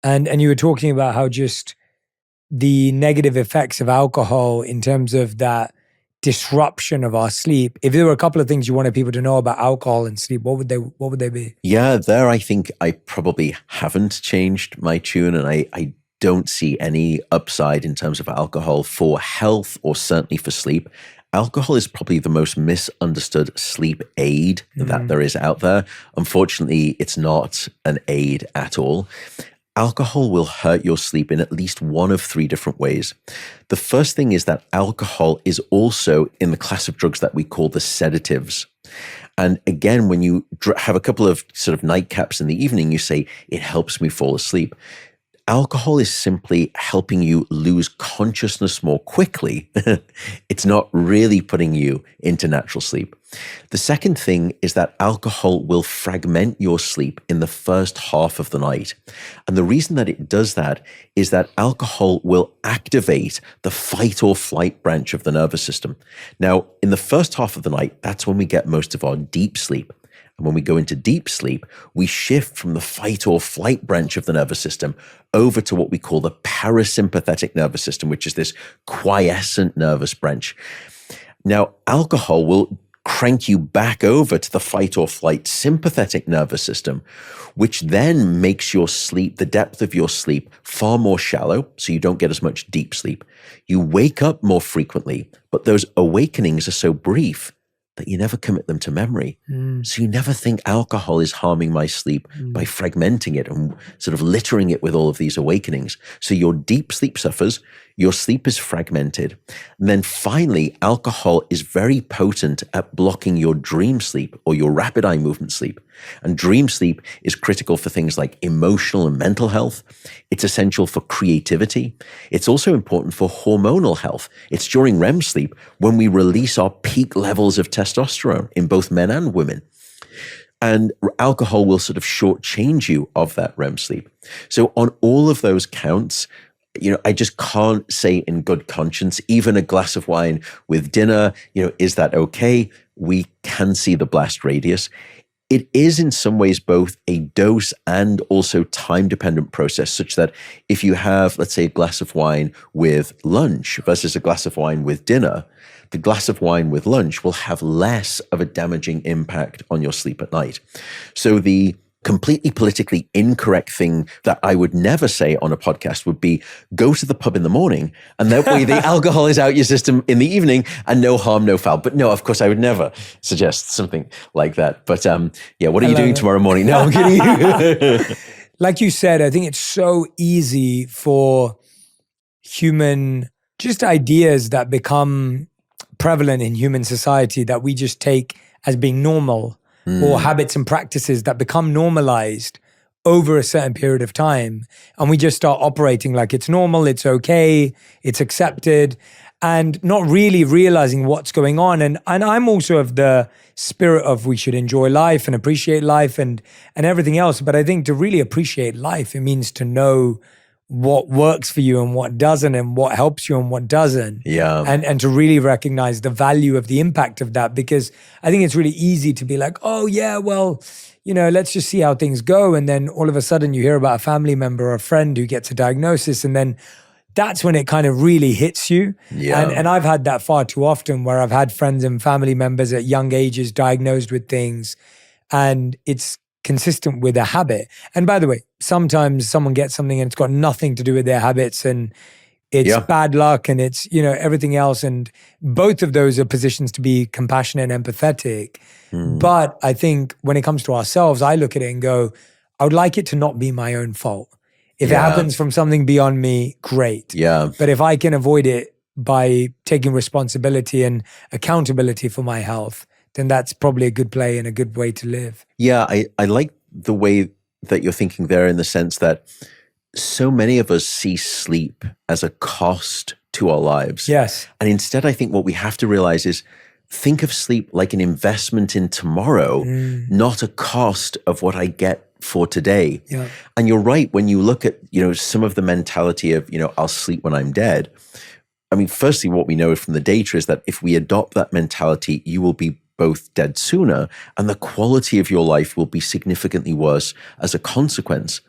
And you were talking about how just the negative effects of alcohol in terms of that disruption of our sleep. If there were a couple of things you wanted people to know about alcohol and sleep, what would they be? Yeah, there I think I probably haven't changed my tune, and I don't see any upside in terms of alcohol for health or certainly for sleep. Alcohol is probably the most misunderstood sleep aid that there is out there. Unfortunately, it's not an aid at all. Alcohol will hurt your sleep in at least one of three different ways. The first thing is that alcohol is also in the class of drugs that we call the sedatives. And again, when you have a couple of sort of nightcaps in the evening, you say, it helps me fall asleep. Alcohol is simply helping you lose consciousness more quickly. It's not really putting you into natural sleep. The second thing is that alcohol will fragment your sleep in the first half of the night. And the reason that it does that is that alcohol will activate the fight or flight branch of the nervous system. Now, in the first half of the night, that's when we get most of our deep sleep. And when we go into deep sleep, we shift from the fight or flight branch of the nervous system over to what we call the parasympathetic nervous system, which is this quiescent nervous branch. Now, alcohol will crank you back over to the fight or flight sympathetic nervous system, which then makes your sleep, the depth of your sleep, far more shallow, so you don't get as much deep sleep. You wake up more frequently, but those awakenings are so brief that you never commit them to memory. So you never think alcohol is harming my sleep by fragmenting it and sort of littering it with all of these awakenings. So your deep sleep suffers, your sleep is fragmented. And then finally, alcohol is very potent at blocking your dream sleep or your rapid eye movement sleep. And dream sleep is critical for things like emotional and mental health. It's essential for creativity. It's also important for hormonal health. It's during REM sleep when we release our peak levels of testosterone in both men and women. And alcohol will sort of shortchange you of that REM sleep. So on all of those counts, I just can't say in good conscience, even a glass of wine with dinner, is that okay? We can see the blast radius. It is in some ways both a dose and also time-dependent process, such that if you have, let's say, a glass of wine with lunch versus a glass of wine with dinner, the glass of wine with lunch will have less of a damaging impact on your sleep at night. So the completely politically incorrect thing that I would never say on a podcast would be go to the pub in the morning and that way the alcohol is out your system in the evening and no harm, no foul. But no, of course I would never suggest something like that. But what are you doing tomorrow morning? No, I'm kidding you. Like you said, I think it's so easy for human, just ideas that become prevalent in human society that we just take as being normal. Or habits and practices that become normalized over a certain period of time. And we just start operating like it's normal, it's okay, it's accepted, and not really realizing what's going on. And I'm also of the spirit of we should enjoy life and appreciate life and everything else. But I think to really appreciate life, it means to know what works for you and what doesn't, and what helps you and what doesn't. Yeah. And to really recognize the value of the impact of that, because I think it's really easy to be like, oh yeah, well, let's just see how things go. And then all of a sudden you hear about a family member or a friend who gets a diagnosis, and then that's when it kind of really hits you. Yeah. And I've had that far too often, where I've had friends and family members at young ages diagnosed with things, and it's consistent with a habit. And by the way, sometimes someone gets something and it's got nothing to do with their habits, and it's bad luck, and it's, everything else. And both of those are positions to be compassionate and empathetic. But I think when it comes to ourselves, I look at it and go, I would like it to not be my own fault. If it happens from something beyond me, great. Yeah. But if I can avoid it by taking responsibility and accountability for my health, then that's probably a good play and a good way to live. Yeah, I like the way that you're thinking there, in the sense that so many of us see sleep as a cost to our lives. Yes. And instead, I think what we have to realize is, think of sleep like an investment in tomorrow, not a cost of what I get for today. Yeah. And you're right, when you look at, some of the mentality of, I'll sleep when I'm dead. I mean, firstly, what we know from the data is that if we adopt that mentality, you will be both dead sooner, and the quality of your life will be significantly worse as a consequence.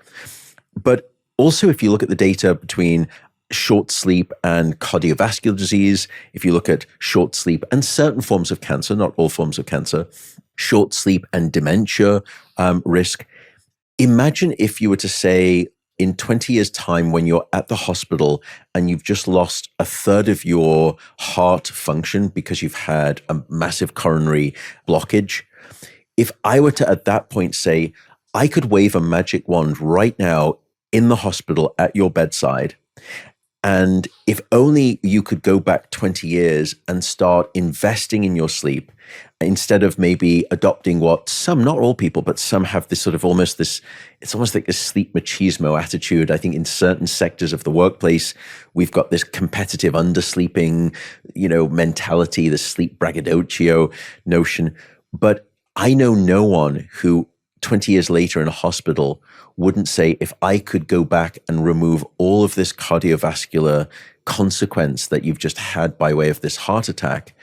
But also, if you look at the data between short sleep and cardiovascular disease, if you look at short sleep and certain forms of cancer, not all forms of cancer, short sleep and dementia risk, imagine if you were to say, in 20 years' time, when you're at the hospital and you've just lost a third of your heart function because you've had a massive coronary blockage, if I were to at that point say, I could wave a magic wand right now in the hospital at your bedside, and if only you could go back 20 years and start investing in your sleep, instead of maybe adopting what some, not all people, but some have this sort of it's almost like this sleep machismo attitude. I think in certain sectors of the workplace, we've got this competitive undersleeping, mentality, the sleep braggadocio notion. But I know no one who 20 years later in a hospital wouldn't say, if I could go back and remove all of this cardiovascular consequence that you've just had by way of this heart attack,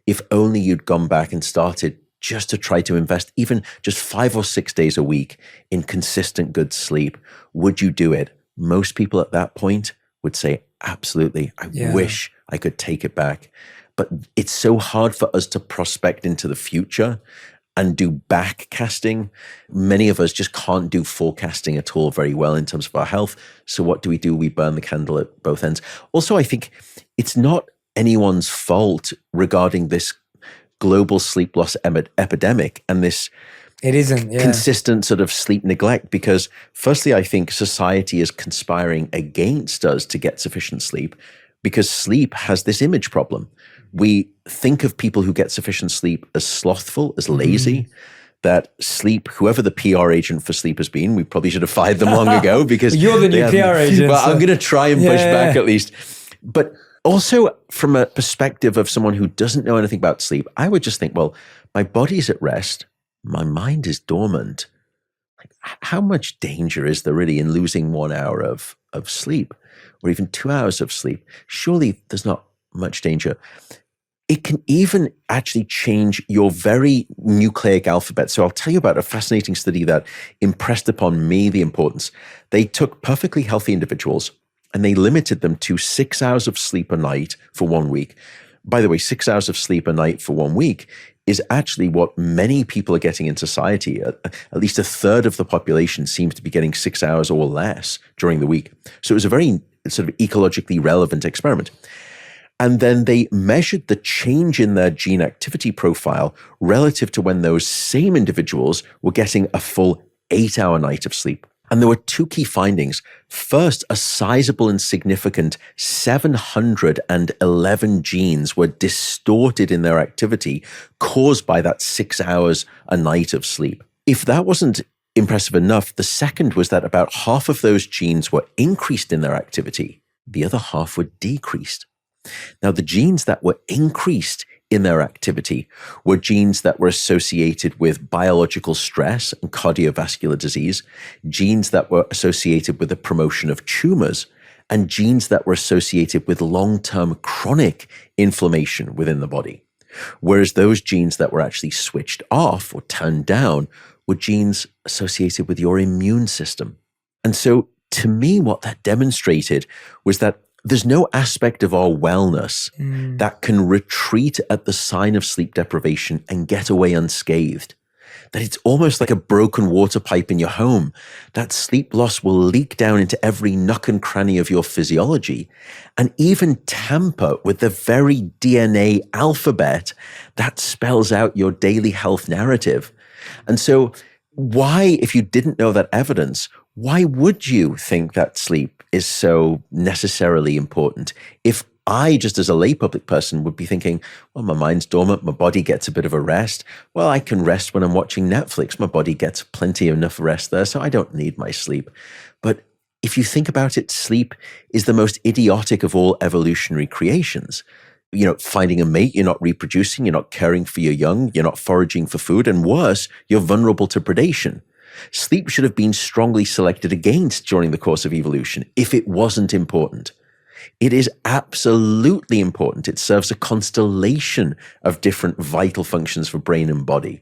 if only you'd gone back and started just to try to invest even just 5 or 6 days a week in consistent good sleep, would you do it? Most people at that point would say, absolutely. I wish I could take it back. But it's so hard for us to prospect into the future and do backcasting. Many of us just can't do forecasting at all very well in terms of our health. So what do? We burn the candle at both ends. Also, I think it's not anyone's fault regarding this global sleep loss epidemic and this consistent sort of sleep neglect, because firstly, I think society is conspiring against us to get sufficient sleep, because sleep has this image problem. We think of people who get sufficient sleep as slothful, as lazy, that sleep, whoever the PR agent for sleep has been, we probably should have fired them long ago, because you're the new PR agent. Well, I'm going to try and push back at least. But also from a perspective of someone who doesn't know anything about sleep, I would just think, well, my body's at rest, my mind is dormant. Like, how much danger is there really in losing 1 hour of sleep, or even 2 hours of sleep? Surely there's not much danger. It can even actually change your very nucleic alphabet. So I'll tell you about a fascinating study that impressed upon me the importance. They took perfectly healthy individuals and they limited them to 6 hours of sleep a night for 1 week. By the way, 6 hours of sleep a night for 1 week is actually what many people are getting in society. At least a third of the population seems to be getting 6 hours or less during the week. So it was a very sort of ecologically relevant experiment. And then they measured the change in their gene activity profile relative to when those same individuals were getting a full 8-hour night of sleep. And there were two key findings. First, a sizable and significant 711 genes were distorted in their activity caused by that 6 hours a night of sleep. If that wasn't impressive enough, the second was that about half of those genes were increased in their activity. The other half were decreased. Now, the genes that were increased in their activity were genes that were associated with biological stress and cardiovascular disease, genes that were associated with the promotion of tumors, and genes that were associated with long-term chronic inflammation within the body. Whereas those genes that were actually switched off or turned down were genes associated with your immune system. And so to me, what that demonstrated was that there's no aspect of our wellness that can retreat at the sign of sleep deprivation and get away unscathed. That it's almost like a broken water pipe in your home. That sleep loss will leak down into every nook and cranny of your physiology and even tamper with the very DNA alphabet that spells out your daily health narrative. And so why, if you didn't know that evidence, why would you think that sleep is so necessarily important? If I, just as a lay public person, would be thinking, well, my mind's dormant, my body gets a bit of a rest. Well, I can rest when I'm watching Netflix. My body gets plenty enough rest there, so I don't need my sleep. But if you think about it, sleep is the most idiotic of all evolutionary creations. You know, finding a mate, you're not reproducing, you're not caring for your young, you're not foraging for food, and worse, you're vulnerable to predation. Sleep should have been strongly selected against during the course of evolution if it wasn't important. It is absolutely important. It serves a constellation of different vital functions for brain and body.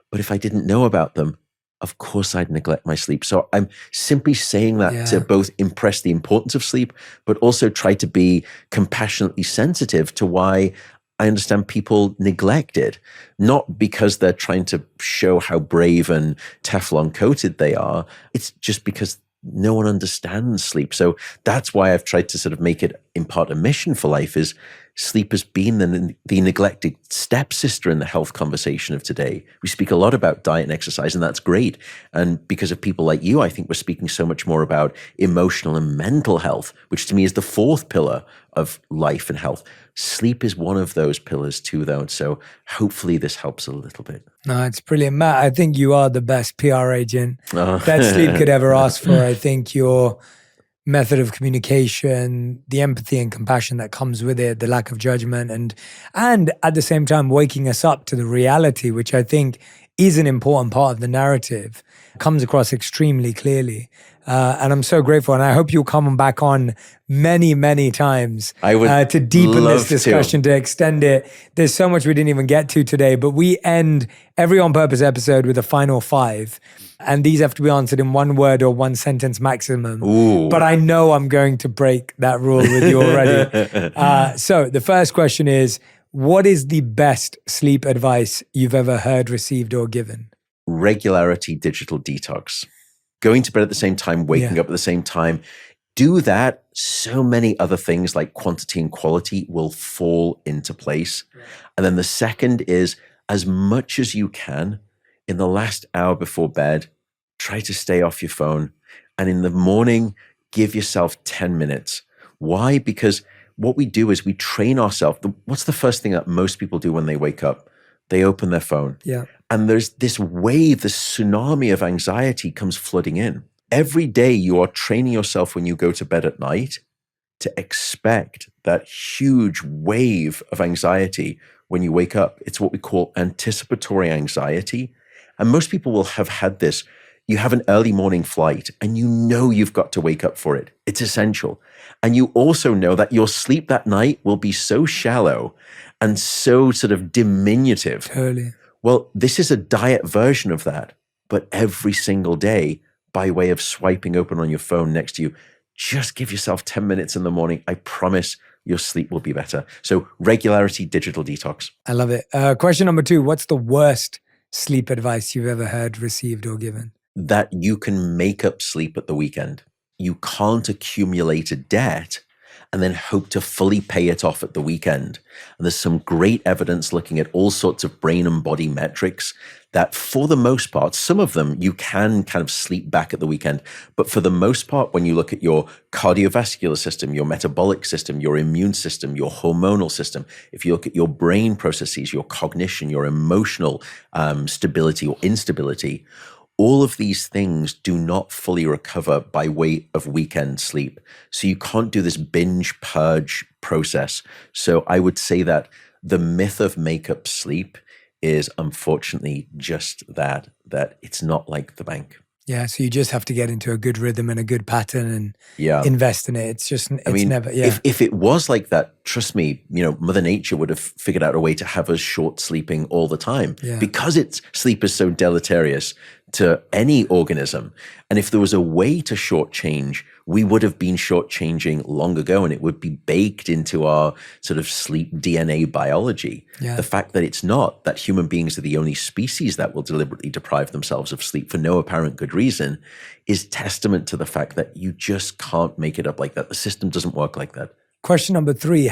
But if I didn't know about them, of course I'd neglect my sleep. So I'm simply saying that to both impress the importance of sleep, but also try to be compassionately sensitive to why I understand people neglect it, not because they're trying to show how brave and Teflon coated they are. It's just because no one understands sleep. So that's why I've tried to sort of make it in part a mission for life is sleep has been the neglected stepsister in the health conversation of today. We speak a lot about diet and exercise, and that's great. And because of people like you, I think we're speaking so much more about emotional and mental health, which to me is the fourth pillar of life and health. Sleep is one of those pillars too, though. So hopefully this helps a little bit. No, it's brilliant. Matt, I think you are the best PR agent that sleep could ever ask for. I think your method of communication, the empathy and compassion that comes with it, the lack of judgment, and at the same time waking us up to the reality, which I think is an important part of the narrative, comes across extremely clearly. And I'm so grateful. And I hope you'll come back on many, many times to deepen this discussion, to extend it. There's so much we didn't even get to today, but we end every On Purpose episode with a final 5. And these have to be answered in 1 word or 1 sentence maximum. Ooh. But I know I'm going to break that rule with you already. So the first question is, what is the best sleep advice you've ever heard, received, or given? Regularity, digital detox. Going to bed at the same time, waking up at the same time. Do that, so many other things like quantity and quality will fall into place. Right. And then the second is, as much as you can, in the last hour before bed, try to stay off your phone. And in the morning, give yourself 10 minutes. Why? Because what we do is we train ourselves. What's the first thing that most people do when they wake up? They open their phone. Yeah. And there's this wave, this tsunami of anxiety comes flooding in. Every day you are training yourself when you go to bed at night to expect that huge wave of anxiety when you wake up. It's what we call anticipatory anxiety. And most people will have had this. You have an early morning flight and you know you've got to wake up for it. It's essential. And you also know that your sleep that night will be so shallow and so sort of diminutive. Totally. Well, this is a diet version of that, but every single day by way of swiping open on your phone next to you, just give yourself 10 minutes in the morning. I promise your sleep will be better. So regularity, digital detox. I love it. Question number 2, what's the worst sleep advice you've ever heard, received, or given? That you can make up sleep at the weekend. You can't accumulate a debt and then hope to fully pay it off at the weekend. And there's some great evidence looking at all sorts of brain and body metrics that for the most part, some of them you can kind of sleep back at the weekend. But for the most part, when you look at your cardiovascular system, your metabolic system, your immune system, your hormonal system, if you look at your brain processes, your cognition, your emotional stability or instability, all of these things do not fully recover by way of weekend sleep. So you can't do this binge purge process. So I would say that The myth of make-up sleep is unfortunately just that it's not like the bank. Yeah, so you just have to get into a good rhythm and a good pattern and Yeah. invest in it. It's just, it's never, yeah. If it was like that, trust me, Mother Nature would have figured out a way to have us short sleeping all the time, because sleep is so deleterious to any organism. And if there was a way to shortchange, we would have been shortchanging long ago, and it would be baked into our sort of sleep DNA biology. Yeah. The fact that it's not, that human beings are the only species that will deliberately deprive themselves of sleep for no apparent good reason, is testament to the fact that you just can't make it up like that. The system doesn't work like that. Question number 3,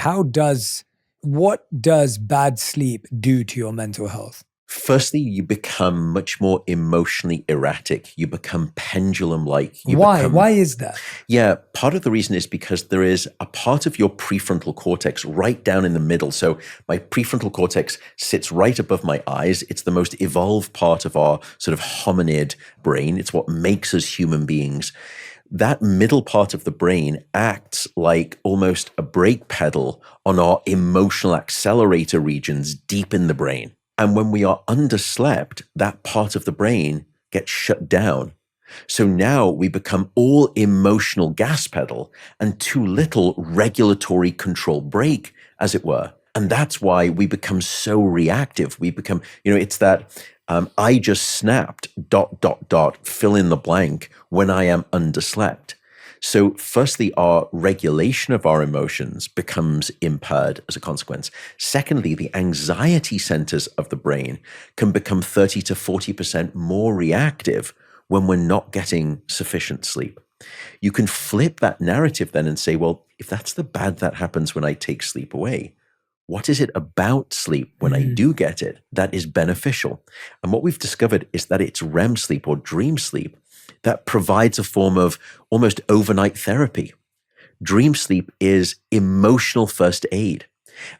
what does bad sleep do to your mental health? Firstly, you become much more emotionally erratic. You become pendulum-like. Why is that? Yeah, part of the reason is because there is a part of your prefrontal cortex right down in the middle. So my prefrontal cortex sits right above my eyes. It's the most evolved part of our sort of hominid brain. It's what makes us human beings. That middle part of the brain acts like almost a brake pedal on our emotional accelerator regions deep in the brain. And when we are underslept, that part of the brain gets shut down. So now we become all emotional gas pedal and too little regulatory control brake, as it were. And that's why we become so reactive. We become, it's that I just snapped, ... fill in the blank when I am underslept. So firstly, our regulation of our emotions becomes impaired as a consequence. Secondly, the anxiety centers of the brain can become 30 to 40% more reactive when we're not getting sufficient sleep. You can flip that narrative then and say, well, if that's the bad that happens when I take sleep away, what is it about sleep when I do get it that is beneficial? And what we've discovered is that it's REM sleep or dream sleep that provides a form of almost overnight therapy. Dream sleep is emotional first aid.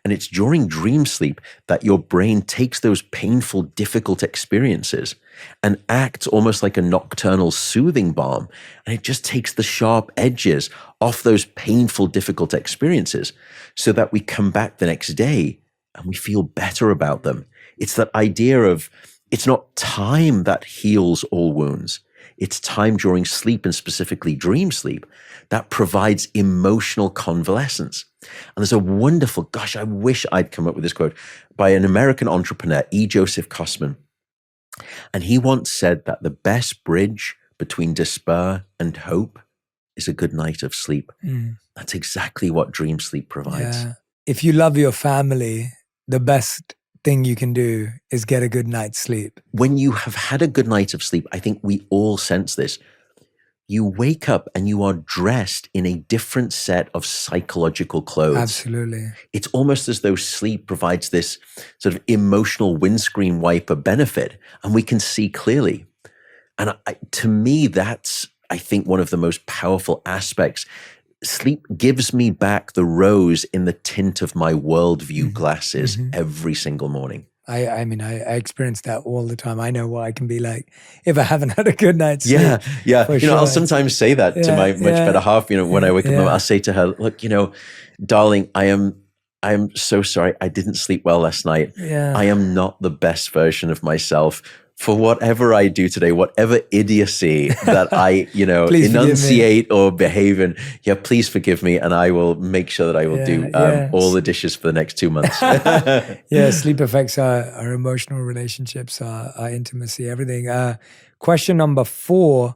And it's during dream sleep that your brain takes those painful, difficult experiences and acts almost like a nocturnal soothing balm. And it just takes the sharp edges off those painful, difficult experiences so that we come back the next day and we feel better about them. It's that idea of, it's not time that heals all wounds. It's time during sleep, and specifically dream sleep, that provides emotional convalescence. And there's a wonderful, I wish I'd come up with this quote by an American entrepreneur, E. Joseph Kosman. And he once said that the best bridge between despair and hope is a good night of sleep. That's exactly what dream sleep provides. Yeah. If you love your family, the best thing you can do is get a good night's sleep. When you have had a good night of sleep, I think we all sense this. You wake up and you are dressed in a different set of psychological clothes. Absolutely. It's almost as though sleep provides this sort of emotional windscreen wiper benefit, and we can see clearly. And to me, that's, I think, one of the most powerful aspects. Sleep gives me back the rose in the tint of my worldview glasses every single morning. I mean, I experience that all the time. I know what I can be like if I haven't had a good night's sleep. Yeah. Sure. I'll sometimes say that to my much better half. When I wake up, I'll say to her, "Look, darling, I am so sorry. I didn't sleep well last night. Yeah. I am not the best version of myself. For whatever I do today, whatever idiocy that I, enunciate or behave in, please forgive me, and I will make sure that I will do all the dishes for the next 2 months." Sleep affects our emotional relationships, our intimacy, everything. Question number 4.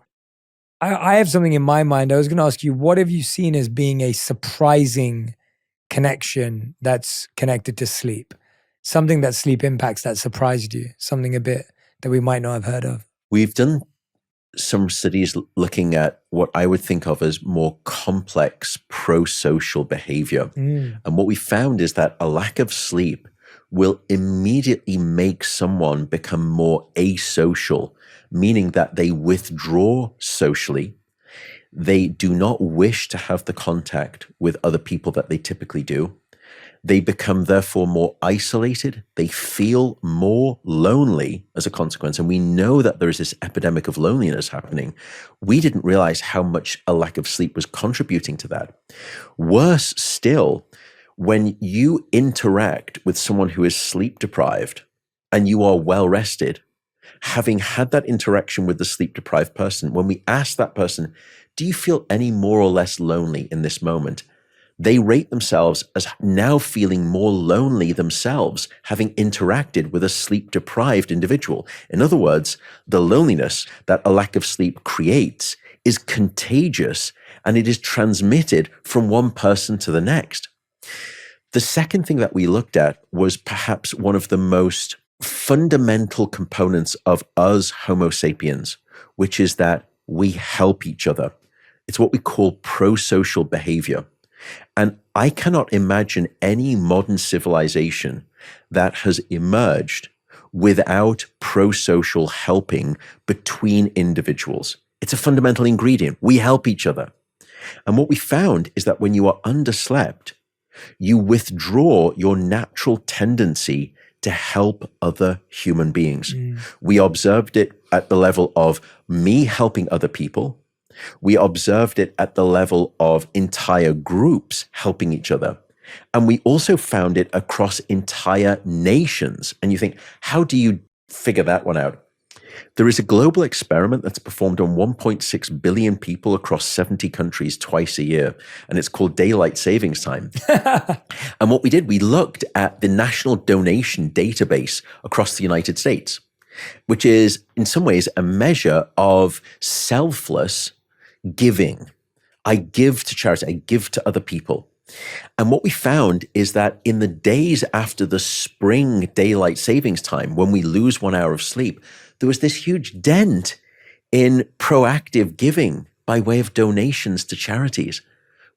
I have something in my mind. I was going to ask you, what have you seen as being a surprising connection that's connected to sleep? Something that sleep impacts that surprised you, something a bit that we might not have heard of? We've done some studies looking at what I would think of as more complex pro-social behavior. And what we found is that a lack of sleep will immediately make someone become more asocial, meaning that they withdraw socially. They do not wish to have the contact with other people that they typically do. They become therefore more isolated. They feel more lonely as a consequence. And we know that there is this epidemic of loneliness happening. We didn't realize how much a lack of sleep was contributing to that. Worse still, when you interact with someone who is sleep deprived and you are well rested, having had that interaction with the sleep deprived person, when we ask that person, do you feel any more or less lonely in this moment? They rate themselves as now feeling more lonely themselves, having interacted with a sleep deprived individual. In other words, the loneliness that a lack of sleep creates is contagious, and it is transmitted from one person to the next. The second thing that we looked at was perhaps one of the most fundamental components of us Homo sapiens, which is that we help each other. It's what we call pro-social behavior. And I cannot imagine any modern civilization that has emerged without pro-social helping between individuals. It's a fundamental ingredient. We help each other. And what we found is that when you are underslept, you withdraw your natural tendency to help other human beings. We observed it at the level of me helping other people. We observed it at the level of entire groups helping each other. And we also found it across entire nations. And you think, how do you figure that one out? There is a global experiment that's performed on 1.6 billion people across 70 countries twice a year, and it's called daylight savings time. And what we did, we looked at the national donation database across the United States, which is in some ways a measure of selfless giving. I give to charity, I give to other people. And what we found is that in the days after the spring daylight savings time, when we lose 1 hour of sleep, there was this huge dent in proactive giving by way of donations to charities.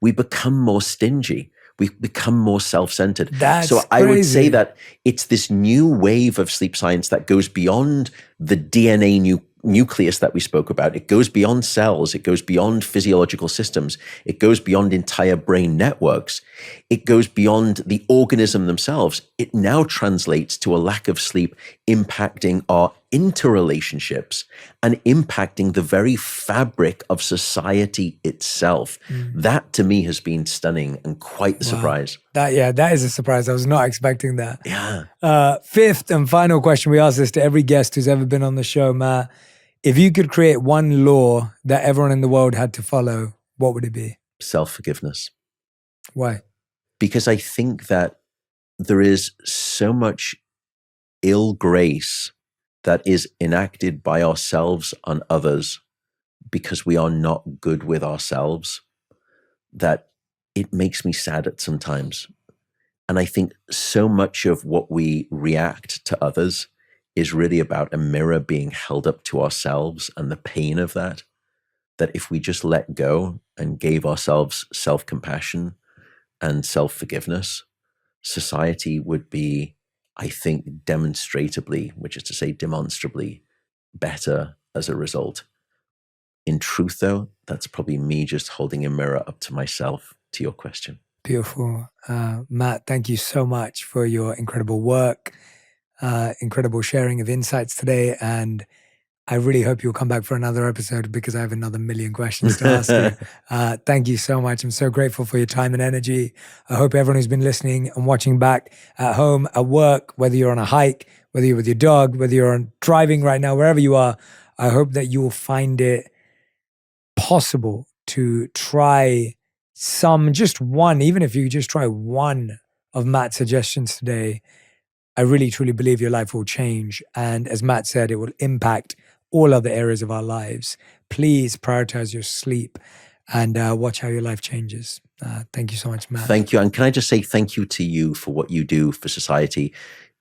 We become more stingy. We become more self-centered. So I would say that it's this new wave of sleep science that goes beyond the DNA nucleus that we spoke about. It goes beyond cells. It goes beyond physiological systems. It goes beyond entire brain networks. It goes beyond the organism themselves. It now translates to a lack of sleep impacting our interrelationships and impacting the very fabric of society itself. That to me has been stunning and quite the surprise. That is a surprise. I was not expecting that. Yeah. Fifth and final question. We ask this to every guest who's ever been on the show, Matt. If you could create one law that everyone in the world had to follow, what would it be? Self-forgiveness. Why? Because I think that there is so much ill grace that is enacted by ourselves on others because we are not good with ourselves, that it makes me sad at sometimes. And I think so much of what we react to others is really about a mirror being held up to ourselves and the pain of that, that if we just let go and gave ourselves self-compassion and self-forgiveness, society would be, I think, demonstrably, which is to say demonstrably, better as a result. In truth, though, that's probably me just holding a mirror up to myself, to your question. Beautiful. Matt, thank you so much for your incredible work, incredible sharing of insights today. And I really hope you'll come back for another episode because I have another million questions to ask you. Thank you so much. I'm so grateful for your time and energy. I hope everyone who's been listening and watching back at home, at work, whether you're on a hike, whether you're with your dog, whether you're driving right now, wherever you are, I hope that you will find it possible to try just one, even if you just try one of Matt's suggestions today. I really, truly believe your life will change. And as Matt said, it will impact all other areas of our lives. Please prioritize your sleep and watch how your life changes. Thank you so much, Matt. Thank you. And can I just say thank you to you for what you do for society?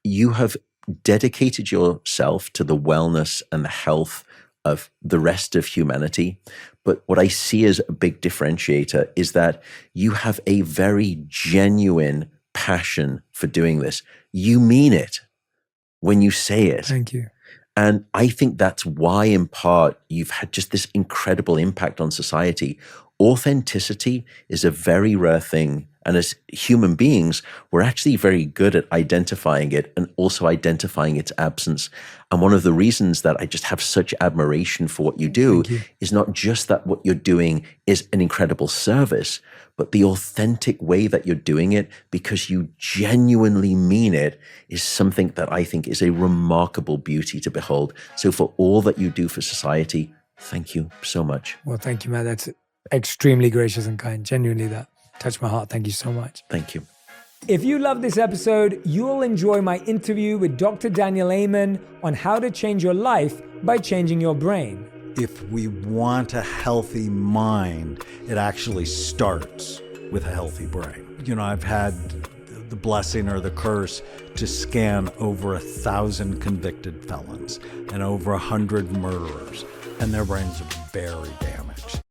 You have dedicated yourself to the wellness and the health of the rest of humanity. But what I see as a big differentiator is that you have a very genuine passion for doing this. You mean it when you say it. Thank you. And I think that's why, in part, you've had just this incredible impact on society. Authenticity is a very rare thing. And as human beings, we're actually very good at identifying it and also identifying its absence. And one of the reasons that I just have such admiration for what you do is not just that what you're doing is an incredible service, but the authentic way that you're doing it, because you genuinely mean it, is something that I think is a remarkable beauty to behold. So for all that you do for society, thank you so much. Well, thank you, Matt. That's extremely gracious and kind. Genuinely, that touched my heart. Thank you so much. Thank you. If you love this episode, you'll enjoy my interview with Dr. Daniel Amen on how to change your life by changing your brain. If we want a healthy mind, it actually starts with a healthy brain. You know, I've had the blessing or the curse to scan over 1,000 convicted felons and over 100 murderers, and their brains are very damaged.